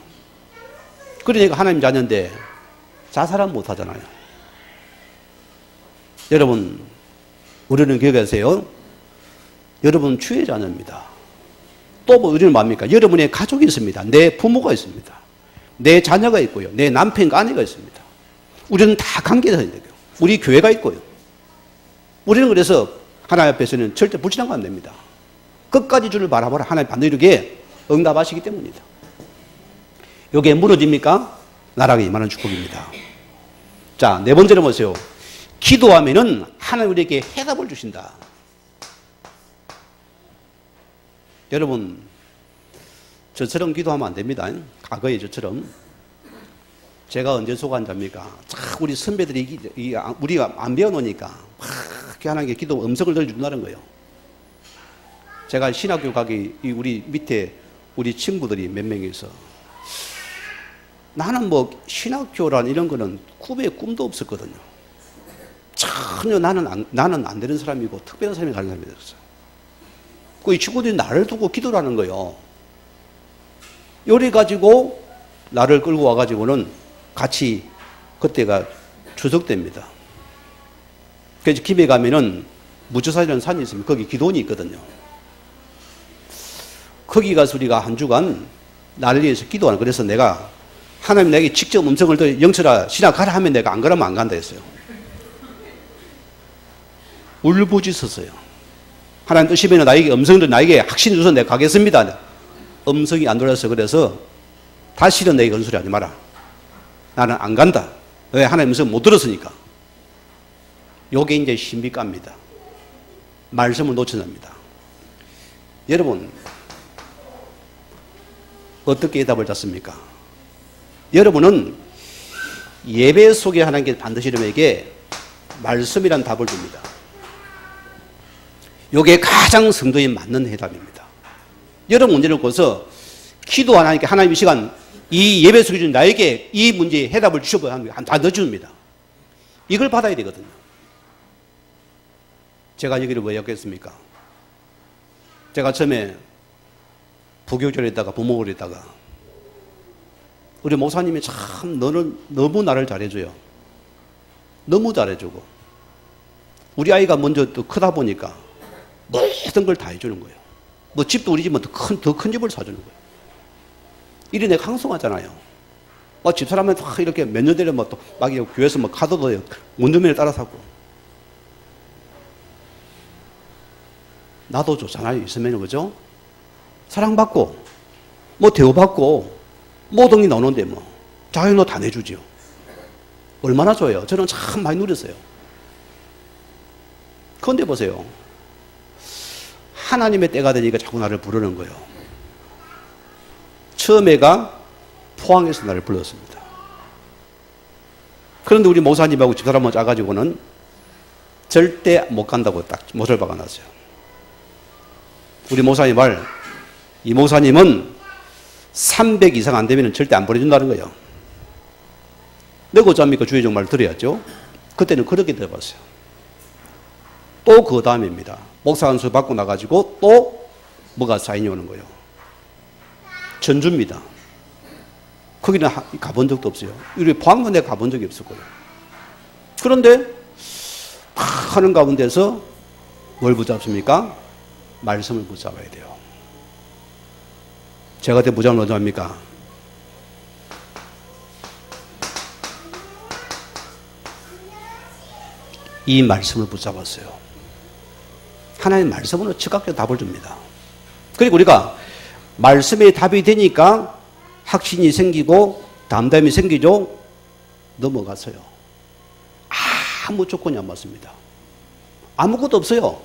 그러니까 하나님 자녀인데 자살은 못하잖아요. 여러분, 우리는 기억하세요. 여러분 주의 자녀입니다. 또 뭐 우리는 뭡니까? 여러분의 가족이 있습니다. 내 부모가 있습니다. 내 자녀가 있고요. 내 남편과 아내가 있습니다. 우리는 다 관계가 있어요. 우리 교회가 있고요. 우리는 그래서 하나님 앞에서는 절대 불신하면 안 됩니다. 끝까지 주를 바라보라. 하나님 반드시 이렇게 응답하시기 때문입니다. 이게 무너집니까? 나라가 임하는 축복입니다. 자, 네 번째로 보세요. 기도하면은 하나님 우리에게 해답을 주신다. 여러분, 저처럼 기도하면 안 됩니다. 과거에 저처럼. 제가 언제 속한 자입니까? 우리 선배들이 우리가 안 배워놓으니까 막 하나님께 기도 음성을 들려준다는 거예요. 제가 신학교 가기 우리 밑에 우리 친구들이 몇 명이서 나는 뭐 신학교란 이런 거는 꿈도 없었거든요. 전혀 나는 안 되는 사람이고 특별한 사람이 가는 사람이 됐어요. 이 친구들이 나를 두고 기도를 하는 거예요. 요리 가지고 나를 끌고 와가지고는 같이 그때가 추석 때입니다. 그래서 김해 가면은 무주산이라는 산이 있습니다. 거기 기도원이 있거든요. 거기 가서 우리가 한 주간 나를 위해서 기도하는. 그래서 내가 하나님 내게 직접 음성을 더 영철아 신학하라 하면 내가 안 그러면 안 간다 했어요. 울부짖었어요. 하나님 뜻이면 나에게 음성을 나에게 확신 주셔서 내가 가겠습니다. 음성이 안 들어서 그래서 다시는 내게 그런 소리 하지 마라. 나는 안 간다. 왜? 하나님 음성 못 들었으니까. 요게 이제 신비갑니다. 말씀을 놓쳐납니다. 여러분, 어떻게 대답을 잡습니까? 여러분은 예배 속에 하나님께 반드시 여러분에게 말씀이란 답을 줍니다. 요게 가장 성도에 맞는 해답입니다. 여러분 문제를 놓고서 기도 하나님께 하나님 이 시간 이 예배 속에 준 나에게 이 문제에 해답을 주셔서 다 넣어줍니다. 이걸 받아야 되거든요. 제가 여기를 왜 왔겠습니까? 제가 처음에 부교절에 있다가 부목을 했다가 우리 목사님이 참 너는 너무 나를 잘해줘요. 너무 잘해주고 우리 아이가 먼저 또 크다 보니까 모든 걸 다 해주는 거예요. 뭐 집도 우리 집은 더 큰 집을 사주는 거예요. 이래 내가 항송하잖아요. 집사람은 이렇게 몇 년 되면 또 막 교회에서 뭐 카드도 원두면을 따라 사고. 나도 좋잖아요. 있으면 그죠? 사랑받고 뭐 대우받고 모든 게 나오는데 뭐 자유도 다 내주죠. 얼마나 좋아요. 저는 참 많이 누렸어요. 그런데 보세요. 하나님의 때가 되니까 자꾸 나를 부르는 거예요. 처음에가 포항에서 나를 불렀습니다. 그런데 우리 목사님하고 집사람만 짜가지고는 절대 못 간다고 딱 못을 박아놨어요. 우리 목사님 말, 이 목사님은 300 이상 안 되면 절대 안 보내준다는 거예요. 내가 어쩝니까? 주의 정말 들어야죠. 그때는 그렇게 들어봤어요. 또 그 다음입니다. 목사 안수 받고 나가지고 또 뭐가 사인이 오는 거예요. 전주입니다. 거기는 가본 적도 없어요. 우리 포항도 내가 가본 적이 없을 거예요. 그런데 막 하는 가운데서 뭘 붙잡습니까? 말씀을 붙잡아야 돼요. 제가 그때 무장을 어디 합니까? 이 말씀을 붙잡았어요. 하나님 말씀으로 즉각적으로 답을 줍니다. 그리고 우리가 말씀에 답이 되니까 확신이 생기고 담담이 생기죠. 넘어갔어요. 아무 조건이 안 맞습니다. 아무것도 없어요.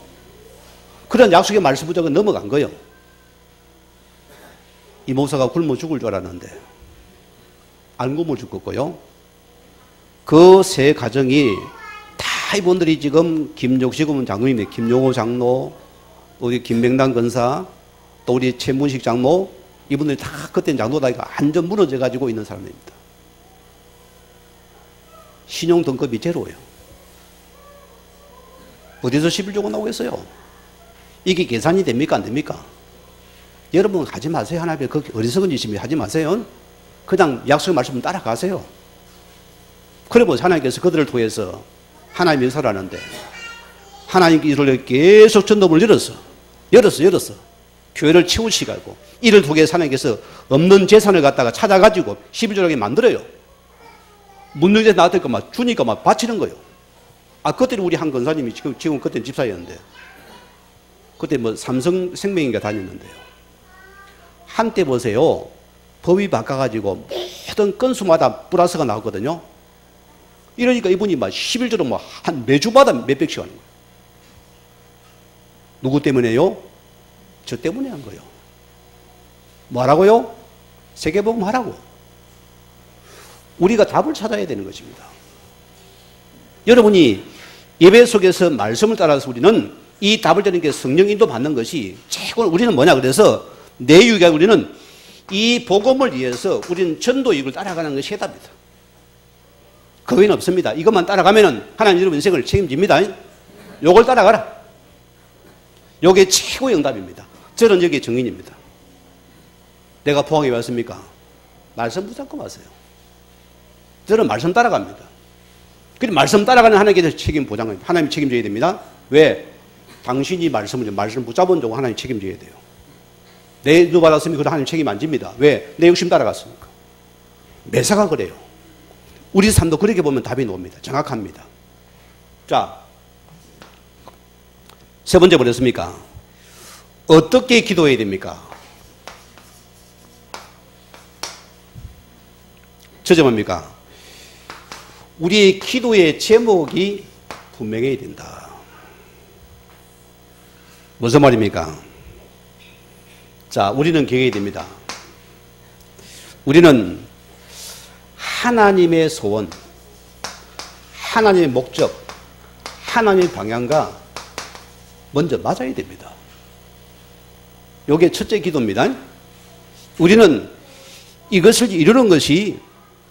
그런 약속의 말씀 붙잡고 넘어간 거예요. 이 목사가 굶어 죽을 줄 알았는데 안 굶어 죽었고요. 그 세 가정이 다 이분들이 지금 지금은 장로입니다. 김용호 장로, 우리 김명단 권사, 또 우리 최문식 장로, 이분들이 다 그때는 장로다니까 완전 무너져 가지고 있는 사람입니다. 신용 등급이 제로예요. 어디서 11조가 나오겠어요? 이게 계산이 됩니까? 안 됩니까? 여러분 하지 마세요. 하나님 그 어리석은 짓이면 하지 마세요. 그냥 약속의 말씀 따라가세요. 그리고 하나님께서 그들을 통해서 하나님의 역사를 하는데 하나님께서 계속 전도문을 열었어. 교회를 채우시고 이를 통해서 하나님께서 없는 재산을 갖다가 찾아가지고 11조라게 만들어요. 묻는 데 나왔다니까 막 주니까 막 바치는 거예요. 그때는 우리 한 권사님이 지금 그때는 집사였는데 그때 뭐 삼성생명인가 다녔는데요. 한때 보세요. 법이 바꿔가지고 모든 건수마다 플러스가 나왔거든요. 이러니까 이분이 막 11조로 뭐 한 매주마다 몇백씩 하는 거예요. 누구 때문에요? 저 때문에 한 거예요. 뭐라고요? 세계복음 하라고. 우리가 답을 찾아야 되는 것입니다. 여러분이 예배 속에서 말씀을 따라서 우리는 이 답을 드리는 게 성령 인도 받는 것이 최고. 우리는 뭐냐 그래서 내유가 우리는 이 복음을 위해서 우리는 전도 이익을 따라가는 것이 해답입니다. 그 외에는 없습니다. 이것만 따라가면은 하나님 여러분 인생을 책임집니다. 요걸 따라가라. 요게 최고의 응답입니다. 저는 여기에 증인입니다. 내가 포항에 왔습니까? 말씀 붙잡고 왔어요. 저는 말씀 따라갑니다. 그리고 말씀 따라가는 하나님께 책임 보장합니다. 하나님 책임져야 됩니다. 왜? 당신이 말씀 붙잡은 적 하나님 책임져야 돼요. 내 인도 받았으면 그건 하나님 책임 안 집니다. 왜? 내 욕심 따라갔으니까. 매사가 그래요. 우리 삶도 그렇게 보면 답이 나옵니다. 정확합니다. 자, 세 번째 뭐랬습니까? 어떻게 기도해야 됩니까? 첫째 뭡니까? 우리의 기도의 제목이 분명해야 된다. 무슨 말입니까? 자, 우리는 기억해야 됩니다. 우리는 하나님의 소원, 하나님의 목적, 하나님의 방향과 먼저 맞아야 됩니다. 이게 첫째 기도입니다. 우리는 이것을 이루는 것이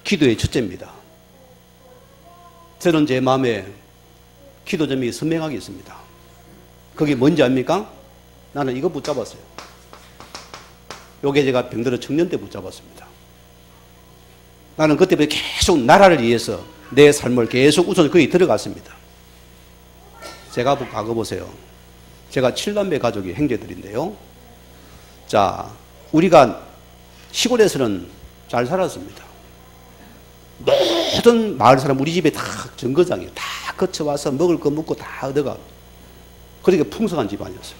기도의 첫째입니다. 저는 제 마음에 기도점이 선명하게 있습니다. 그게 뭔지 압니까? 나는 이거 붙잡았어요. 요게 제가 병들어 청년 때 붙잡았습니다. 나는 그때부터 계속 나라를 위해서 내 삶을 계속 우선 거기 들어갔습니다. 제가 과거 보세요. 제가 7남매 가족이 형제들인데요. 자, 우리가 시골에서는 잘 살았습니다. 모든 마을 사람 우리 집에 다 정거장이에요. 다 거쳐와서 먹을 거 먹고 다 얻어가. 그러니까 풍성한 집안이었어요.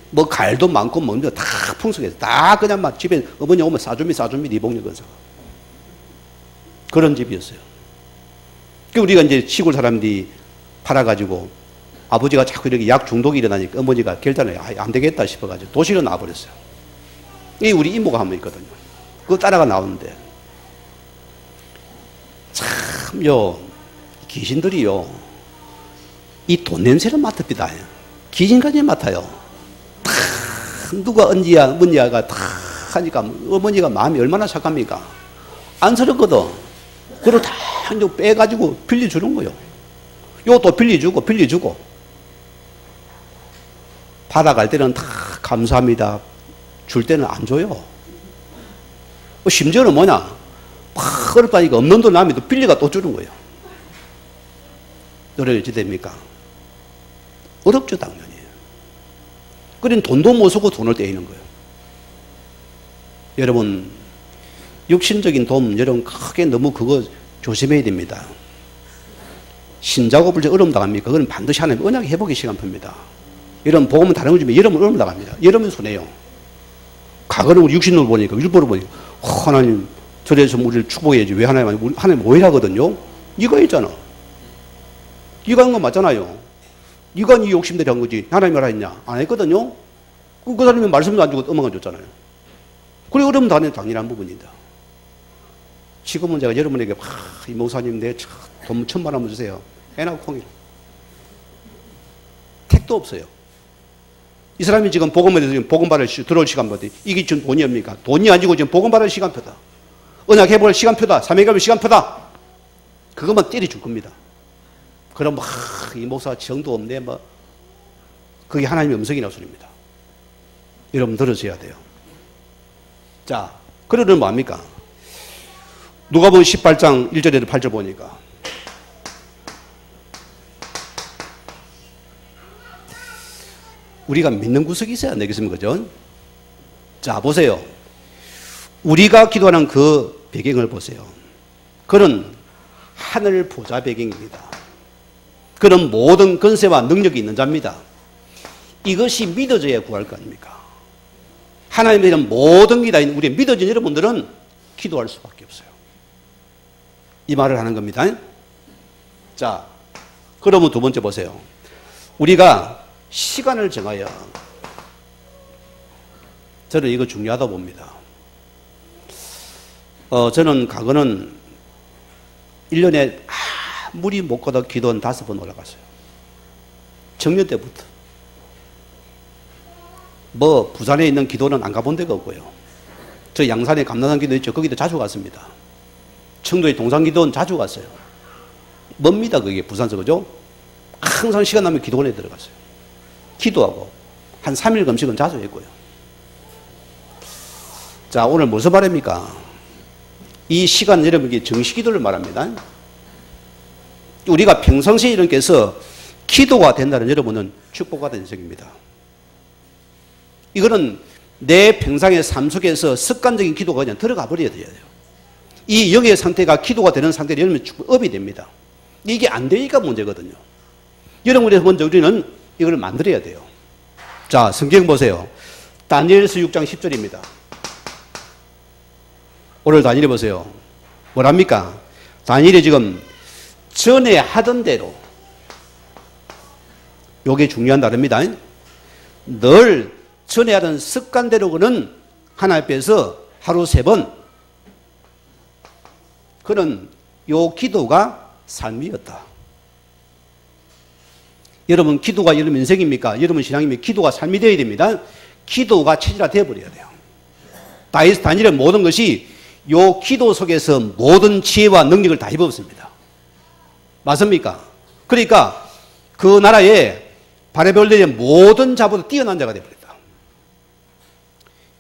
뭐 갈도 많고 먹는 거 다 풍성해서 다 그냥 막 집에 어머니 오면 싸주미 리봉령 건사가 그런 집이었어요. 그 우리가 이제 시골 사람들이 팔아가지고 아버지가 자꾸 이렇게 약 중독이 일어나니까 어머니가 결단을 안 되겠다 싶어가지고 도시로 나와버렸어요. 이 우리 이모가 한 번 있거든요. 그거 따라가 나오는데 참요 귀신들이요, 이 돈 냄새를 맡읍니다. 귀신까지 맡아요. 다 누가 언니야 뭐냐가 다 하니까 어머니가 마음이 얼마나 착합니까? 안쓰럽거든. 그리고 다 빼가지고 빌려주는 거요. 요것도 빌려주고 받아갈 때는 다 감사합니다 줄 때는 안 줘요. 심지어는 뭐냐, 막 어렵다니까 없는 돈 남이 또 빌려가 또 주는 거예요. 노래를 어찌 됩니까? 어렵죠, 당연히. 그런 돈도 못 쓰고 돈을 떼이는 거예요. 여러분, 육신적인 돈, 여러분, 크게 너무 그거 조심해야 됩니다. 신자고 불제 어려움 당합니까? 그건 반드시 하나님 언약의 회복의 시간표입니다. 여러분, 복음은 다른 거지만 여러분 어려움 당합니다. 여러분 손해요. 과거는 우리 육신으로 보니까, 율법으로 보니까, 하나님, 저래서 우리를 축복해야지. 왜 하나님 오해하거든요? 네가 했잖아. 네가 한 거 맞잖아요. 네가 네 욕심대로 한 거지. 하나님이 하라 했냐? 안 했거든요? 그 사람이 말씀도 안 주고 음악을 줬잖아요. 그래, 어려움 당연한 부분이다. 지금은 제가 여러분에게, 이 목사님, 내 돈 1,000만 원만 주세요. 애나 콩이라. 택도 없어요. 이 사람이 지금 복음에 대해서 지금 복음 받을 들어올 시간표다. 이게 지금 돈이옵니까? 돈이 아니고 지금 복음 받을 시간표다. 언약 해볼 시간표다. 삼위일관 시간표다. 그것만 때려줄 겁니다. 그럼 이 목사 정도 없네, 그게 하나님의 음성이나 소리입니다. 여러분 들으셔야 돼요. 자, 그러면 뭐합니까? 누가복음 18장 1절에서 8절 보니까 우리가 믿는 구석이 있어야 안 되겠습니까? 그죠? 자, 보세요. 우리가 기도하는 그 배경을 보세요. 그는 하늘 보좌 배경입니다. 그는 모든 권세와 능력이 있는 자입니다. 이것이 믿어져야 구할 거 아닙니까? 하나님에 대한 모든 게 다 있는 우리 믿어진 여러분들은 기도할 수밖에 없어요. 이 말을 하는 겁니다. 자, 그러면 두 번째 보세요. 우리가 시간을 정하여, 저는 이거 중요하다 봅니다. 저는 과거는 1년에 아무리 못 가다 기도는 5번 올라갔어요. 청년 때부터. 부산에 있는 기도는 안 가본 데가 없고요. 저 양산에 감난산 기도 있죠. 거기도 자주 갔습니다. 청도에 동산기도는 자주 갔어요. 멉니다, 그게 부산서, 그죠? 항상 시간 나면 기도원에 들어갔어요. 기도하고 한 3일 금식은 자주 했고요. 자, 오늘 무슨 말입니까? 이 시간 여러분에게 정식기도를 말합니다. 우리가 평상시에 이렇게 해서 기도가 된다는 여러분은 축복받은 인생입니다. 이거는 내 평상의 삶 속에서 습관적인 기도가 그냥 들어가 버려야 돼요. 이 영의 상태가 기도가 되는 상태로 여러분 업이 됩니다. 이게 안 되니까 문제거든요. 여러분이 먼저 우리는 이걸 만들어야 돼요. 자, 성경 보세요. 다니엘서 6장 10절입니다. 오늘 다니엘 보세요. 뭐랍니까? 다니엘이 지금 전에 하던 대로, 요게 중요한 단어입니다. 늘 전에 하던 습관대로 그는 하나님 앞에서 하루 3번, 그는 요 기도가 삶이었다. 여러분, 기도가 여러분 인생입니까? 여러분 신앙입니까? 기도가 삶이 되어야 됩니다. 기도가 체질화 되어버려야 돼요. 다니엘의 모든 것이 요 기도 속에서 모든 지혜와 능력을 다 입었습니다. 맞습니까? 그러니까 그 나라에 바벨론의 모든 자보다 뛰어난 자가 되어버렸다.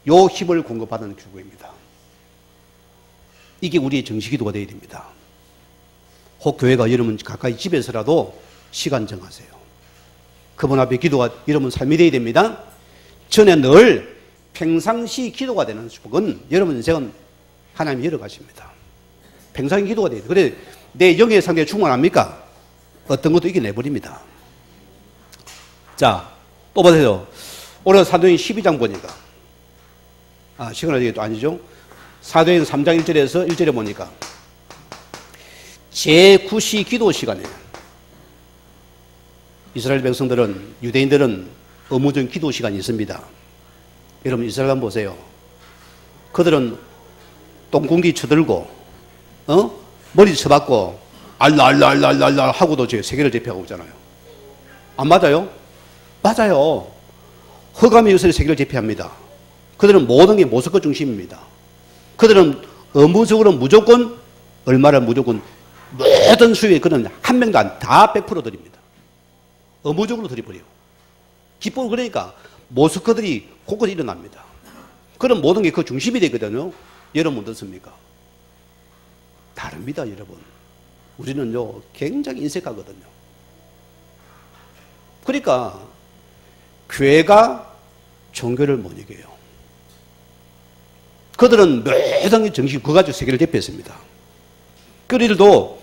요 힘을 공급받는 규구입니다. 이게 우리의 정식기도가 되어야 됩니다. 혹 교회가 여러분 가까이 집에서라도 시간 정하세요. 그분 앞에 기도가 여러분 삶이 되어야 됩니다. 전에 늘 평상시 기도가 되는 축복은 여러분 인생은 하나님이 열어가십니다. 평상시 기도가 돼야 돼요. 그래 내 영의 상태에 충만합니까? 어떤 것도 이겨내버립니다. 자, 또 보세요. 오늘 사도행 12장 보니까, 시간 어디 또 아니죠? 사도행 3장 1절에서 1절에 보니까 제9시 기도 시간에 이스라엘 백성들은, 유대인들은 의무적인 기도 시간이 있습니다. 여러분 이스라엘 한번 보세요. 그들은 똥궁디 쳐들고 머리 쳐박고 알랄랄랄랄랄 하고도 제 세계를 제패하고 있잖아요. 안 맞아요? 맞아요. 허감의 요새를 세계를 제패합니다. 그들은 모든 게 모스크 중심입니다. 그들은 의무적으로 무조건 얼마를 무조건 모든 수요에 그는 한 명도 다 100% 드립니다. 의무적으로 드려버려요. 기쁨 그러니까 모스크들이 곳곳에 일어납니다. 그런 모든 게 그 중심이 되거든요. 여러분 어떻습니까? 다릅니다, 여러분. 우리는요 굉장히 인색하거든요. 그러니까 교회가 종교를 못 이겨요. 그들은 매당 정시 그거 가지고 세계를 대표했습니다. 그들도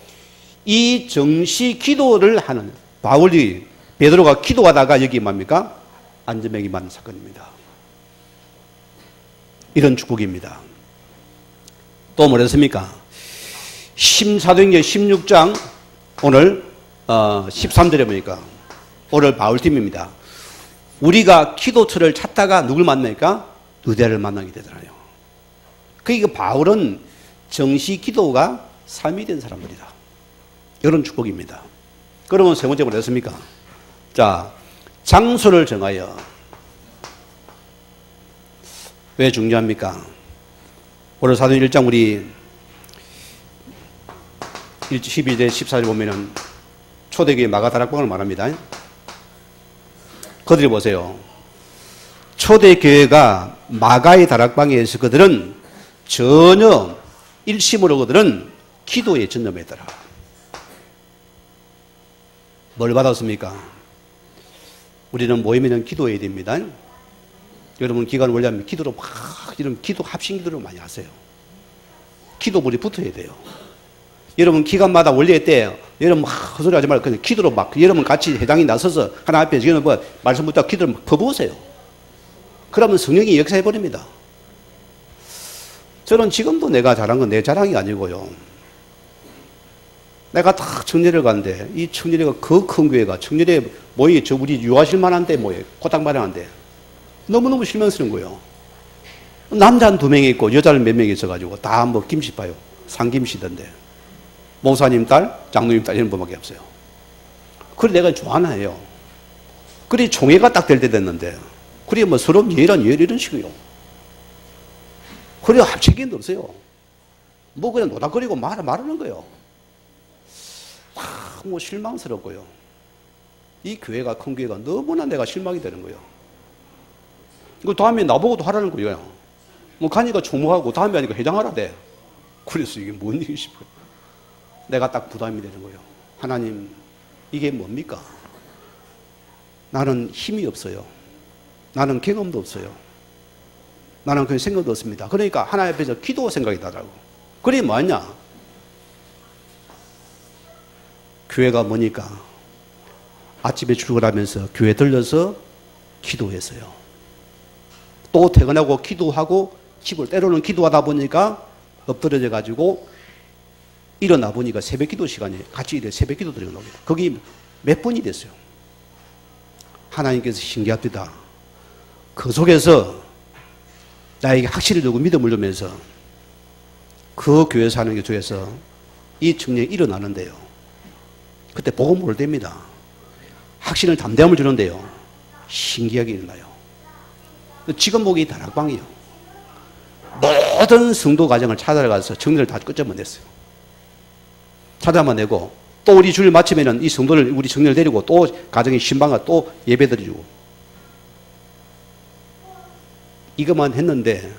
이 정시 기도를 하는 바울이 베드로가 기도하다가 여기 뭡니까? 안전병이 맞는 사건입니다. 이런 축복입니다. 또 뭐랬습니까? 사도행전 16장 오늘 13절에 보니까 오늘 바울팀입니다. 우리가 기도처를 찾다가 누굴 만나니까 유대를 만나게 되잖아요. 그러니까 바울은 정시 기도가 삶이 된 사람들이다. 이런 축복입니다. 그러면 세 번째 뭐랬습니까? 자, 장소를 정하여. 왜 중요합니까? 오늘 사도행전 1장 우리 12절 14절 보면은 초대교회 마가다락방을 말합니다. 그들이 보세요. 초대교회가 마가의 다락방에서 그들은 전혀 일심으로 그들은 기도에 전념했더라. 뭘 받았습니까? 우리는 모이면 기도해야 됩니다. 여러분 기간 원래하면 기도로 막 이런 기도 합심 기도를 많이 하세요. 기도물이 붙어야 돼요. 여러분 기간마다 원래 때 여러분 막 헛소리 하지 말고 그냥 기도로 막 여러분 같이 회장이 나서서 하나 앞에 지금 뭐 말씀부터 기도를 막 퍼부으세요. 그러면 성령이 역사해 버립니다. 저는 지금도 내가 잘한 건 내 자랑이 아니고요. 내가 다 청년회를 갔는데 이 청년회가 그 큰 교회가 청년회 모이 저 우리 유아실 만한데 뭐예요? 코딱 마련한데 너무너무 실망스러운 거예요. 남자는 2명이 있고 여자는 몇 명이 있어가지고 다 뭐 김씨 봐요. 상김씨던데 목사님 딸, 장로님 딸 이런 분밖에 없어요. 그래 내가 좋아하나 해요. 그래 총회가 딱 될 때 됐는데 그래 뭐 서로 예란 예 이런 식이요. 그래 합치기는 없어요. 뭐 그냥 노닥거리고 말하는 거예요. 뭐 실망스럽고요. 이 교회가 큰 교회가 너무나 내가 실망이 되는 거예요. 그 다음에 나보고도 하라는 거예요. 뭐 가니까 총무하고 다음에 하니까 회장하라대. 그래서 이게 뭔 일이 싶어요. 내가 딱 부담이 되는 거예요. 하나님 이게 뭡니까? 나는 힘이 없어요. 나는 경험도 없어요. 나는 그런 생각도 없습니다. 그러니까 하나님 앞에서 기도 생각이 나더라고. 그게 뭐냐? 교회가 뭐니까 아침에 출근하면서 교회 들려서 기도했어요. 또 퇴근하고 기도하고 집을 때로는 기도하다 보니까 엎드려져 가지고 일어나 보니까 새벽 기도 시간에 같이 이래 새벽 기도 드리는 겁니다. 거기 몇 번이 됐어요. 하나님께서 신기합니다. 그 속에서 나에게 확실히 주고 믿음을 주면서 그 교회 사는 게 중에서 이 청년이 일어나는데요. 그때 복음을 됩니다. 확신을 담대함을 주는데요. 신기하게 일어나요. 지금 보기 다락방이요. 모든 성도 가정을 찾아가서 정리를 다 끝장내냈어요. 찾아내고 또 우리 주일 마치면은 이 성도를 우리 정리를 데리고 또 가정의 신방과 또 예배 드리고 이것만 했는데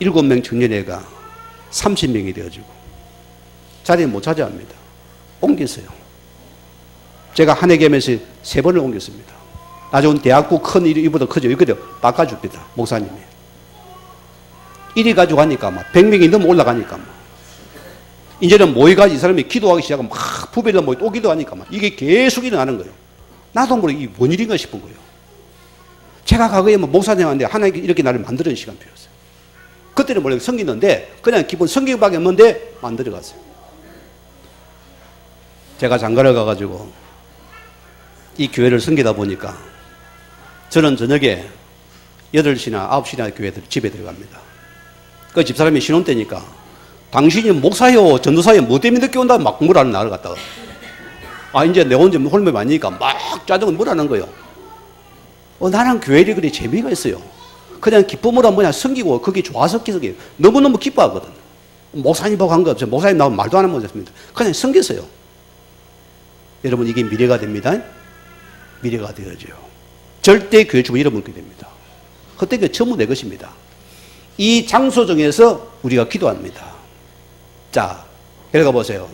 7명 청년회가 30명이 되어지고 자리에 못 차지합니다. 옮겼어요. 제가 한해겸에서 3번을 옮겼습니다. 나중에 대학구 큰 일이 이보다 크죠. 이거요. 바꿔줍니다. 목사님이. 이리 가지고 가니까 막 100명이 넘어 올라가니까 막. 이제는 모이가 이 사람이 기도하기 시작하면 막 부배를 모이 또 기도하니까 막 이게 계속 일어나는 거예요. 나도 모르게 이게 뭔 일인가 싶은 거예요. 제가 과거에 뭐 목사님한테 하나님께 이렇게 나를 만들어낸 시간 필요했어요. 그때는 원래 섬기는데 그냥 기본 성경밖에 없는데 만들어갔어요. 제가 장가를 가가지고 이 교회를 섬기다 보니까 저는 저녁에 8시나 9시나 교회 집에 들어갑니다. 그 집사람이 신혼 때니까 당신이 목사요, 전도사요, 뭐 때문에 늦게 온다 막 뭐라는 나를 갖다가. 아, 이제 내 혼자 홀매 많으니까 막 짜증을 뭐라는 거예요. 나는 교회 일이 그리 재미가 있어요. 그냥 기쁨으로 뭐냐, 섬기고, 그게 좋아서 기석이에요. 너무너무 기뻐하거든. 목사님하고 한 거 없어요. 목사님 나오면 말도 안 하면 됐습니다. 그냥 섬겼어요. 여러분, 이게 미래가 됩니다. 미래가 되어져요. 절대 교회 주부 잃어먹게 됩니다. 그때 그 전부 내 것입니다. 이 장소 중에서 우리가 기도합니다. 자, 읽어 보세요.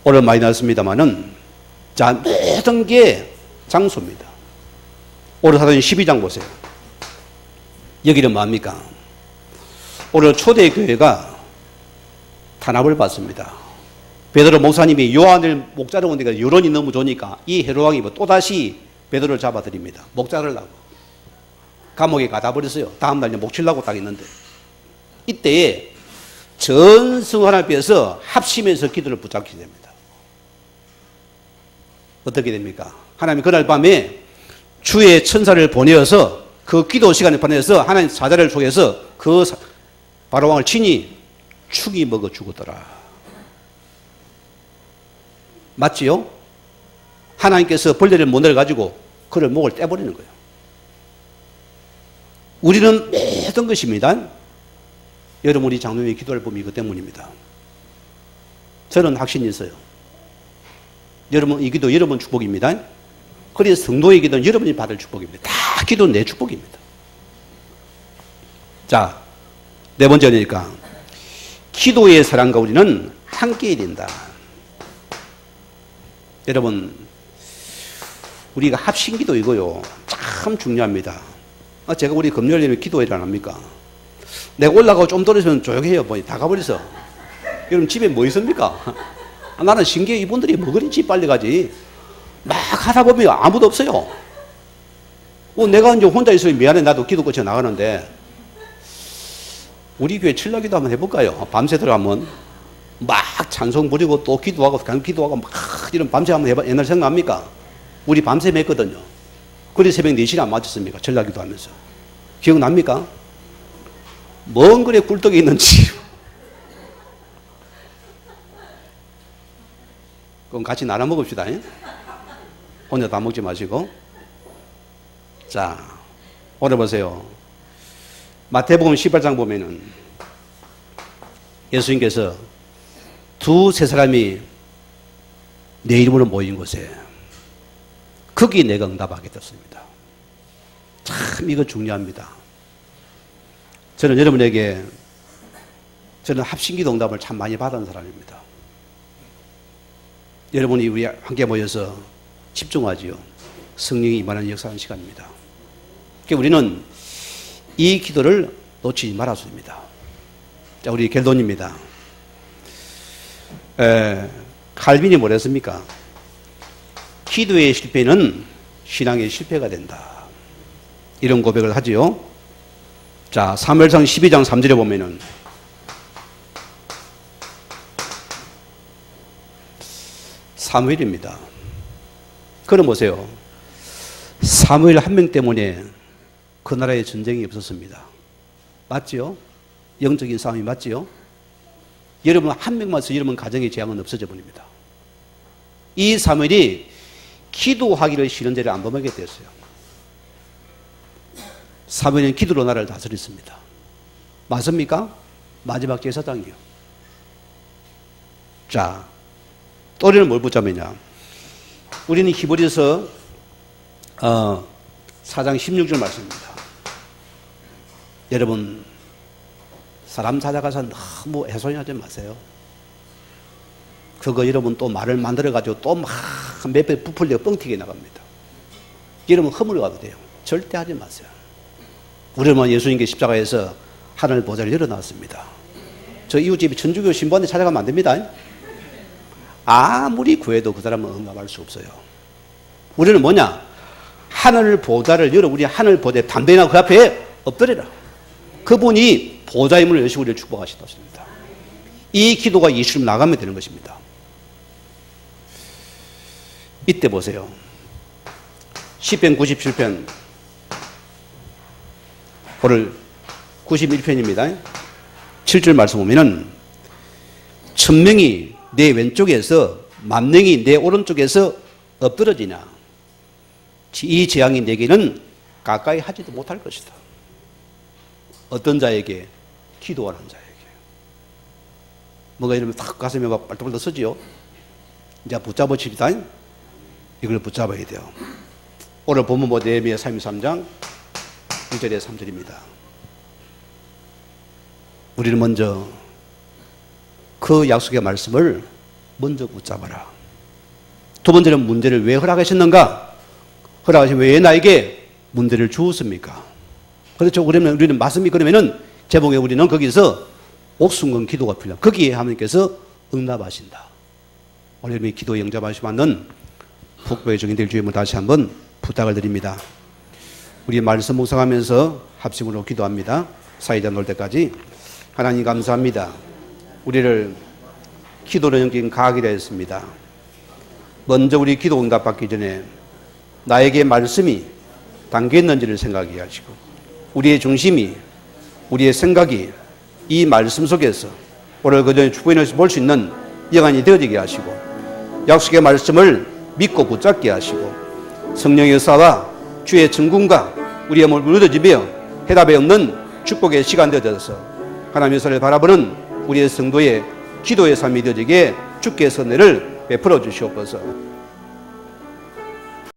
오늘 많이 나왔습니다만은, 자, 모든 게 장소입니다. 오늘 사도행 12장 보세요. 여기는 뭡니까? 오늘 초대교회가 탄압을 받습니다. 베드로 목사님이 요한을 목자르고 오니까 여론이 너무 좋으니까 이 헤롯 왕이 또다시 베드로를 잡아들입니다. 목자르려고. 감옥에 가다 버렸어요. 다음날 목 치려고 딱 있는데. 이때에 전 성을 앞에서 합심해서 기도를 붙잡게 됩니다. 어떻게 됩니까? 하나님이 그날 밤에 주의 천사를 보내어서 그 기도 시간을 보내서 하나님 사자를 속에서 그 바로왕을 친히 축이 먹어 죽었더라. 맞지요? 하나님께서 벌레를 못 내려가지고 그를 목을 떼버리는 거예요. 우리는 모든 것입니다. 여러분, 우리 장로님의 기도를 보면 이것 때문입니다. 저는 확신이 있어요. 여러분, 이 기도 여러분 축복입니다. 그래서 성도의 기도는 여러분이 받을 축복입니다. 다 기도는 내 축복입니다. 자, 네 번째니까 기도의 사랑과 우리는 함께 된다. 여러분, 우리가 합심기도 이거요. 참 중요합니다. 제가 우리 금요일에 기도회를 안 합니까? 내가 올라가고 좀 떨어지면 조용히 해요. 뭐, 다 가버려서. 여러분, 집에 뭐 있습니까? 나는 신기해. 이분들이 뭐 그리 집 빨리 가지. 막 하다 보면 아무도 없어요. 내가 이제 혼자 있으면 미안해. 나도 기도 끝에 나가는데. 우리 교회 칠라기도 한번 해볼까요? 밤새 들어가면 막 찬송 부리고 또 기도하고 그냥 기도하고 막 이런 밤새 한번 해봐. 옛날 생각납니까? 우리 밤새 맸거든요. 그래 새벽 4시에 안 맞췄습니까? 전라기도 하면서. 기억납니까? 뭔 그래 꿀떡이 있는지. 그럼 같이 나눠 먹읍시다. 혼자 다 먹지 마시고. 자, 오늘 보세요. 마태복음 18장 보면은 예수님께서 두세 사람이 내 이름으로 모인 곳에 거기 내가 응답하겠습니다. 참 이거 중요합니다. 저는 여러분에게 저는 합심기도 응답을 참 많이 받은 사람입니다. 여러분이 우리 함께 모여서 집중하지요. 성령이 임하는 역사하는 시간입니다. 그러니까 우리는 이 기도를 놓치지 말아야 됩니다. 자, 우리 겔돈입니다. 칼빈이 뭐랬습니까? 기도의 실패는 신앙의 실패가 된다. 이런 고백을 하지요. 자, 사무엘상 12장 3절에 보면은 사무엘입니다. 그럼 보세요. 사무엘 한 명 때문에 그 나라에 전쟁이 없었습니다. 맞지요? 영적인 싸움이 맞지요? 여러분 한 명만 서 여러분 가정의 재앙은 없어져 버립니다. 이 사무엘이 기도하기를 싫은 죄를 안 범하게 되었어요. 사무엘은 기도로 나라를 다스렸습니다. 맞습니까? 마지막 제사장이요. 자, 또 우리는 뭘 붙잡느냐? 우리는 히브리서 4장 16절 말씀입니다. 여러분, 사람 찾아가서 너무 애송하지 마세요. 그거 여러분 또 말을 만들어가지고 또 막 몇 배 부풀려 뻥튀기 나갑니다. 여러분 허물어가도 돼요. 절대 하지 마세요. 우리는 예수님께 십자가에서 하늘 보좌를 열어놨습니다. 저 이웃집이 천주교 신부한테 찾아가면 안 됩니다. 아무리 구해도 그 사람은 응답할 수 없어요. 우리는 뭐냐? 하늘 보좌를 열어 우리 하늘 보좌에 담대나 그 앞에 엎드려라. 그분이 보좌의 문을 여시고 우리를 축복하시다. 이 기도가 예수님 나가면 되는 것입니다. 이때 보세요. 시편 97편 오늘 91편입니다. 7절 말씀 보면은 1000명이 내 왼쪽에서 10,000명이 내 오른쪽에서 엎드러지냐 이 재앙이 내게는 가까이 하지도 못할 것이다. 어떤 자에게? 기도하는 자에게. 뭔가 이러면 탁 가슴에 막 발톱을 서지요. 이제 붙잡으십니다. 이걸 붙잡아야 돼요. 오늘 본문 예레미야 33장 2절에 3절입니다. 우리는 먼저 그 약속의 말씀을 먼저 붙잡아라. 두 번째는 문제를 왜 허락하셨는가? 허락하시면 왜 나에게 문제를 주었습니까? 그렇죠. 우리는 말씀이 그러면은 제목에 우리는 거기서 목숨 건 기도가 필요합니다. 거기에 하나님께서 응답하신다. 오늘 이 기도에 응답하시면 복도의 정인들 주임을 다시 한번 부탁을 드립니다. 우리 말씀 묵상하면서 합심으로 기도합니다. 사이다 놓을 때까지. 하나님 감사합니다. 우리를 기도로 연긴 가기라 했습니다. 먼저 우리 기도 응답 받기 전에 나에게 말씀이 담겨 있는지를 생각해 하시고 우리의 중심이 우리의 생각이 이 말씀 속에서 오늘 그전에 축복인을 볼 수 있는 영안이 되어지게 하시고 약속의 말씀을 믿고 붙잡게 하시고 성령의 역사와 주의 증군과 우리의 몸을 얻어지며 해답이 없는 축복의 시간 되어져서 하나님의 선을 바라보는 우리의 성도의 기도의 삶이 되어지게 주께서 은혜를 베풀어 주시옵소서.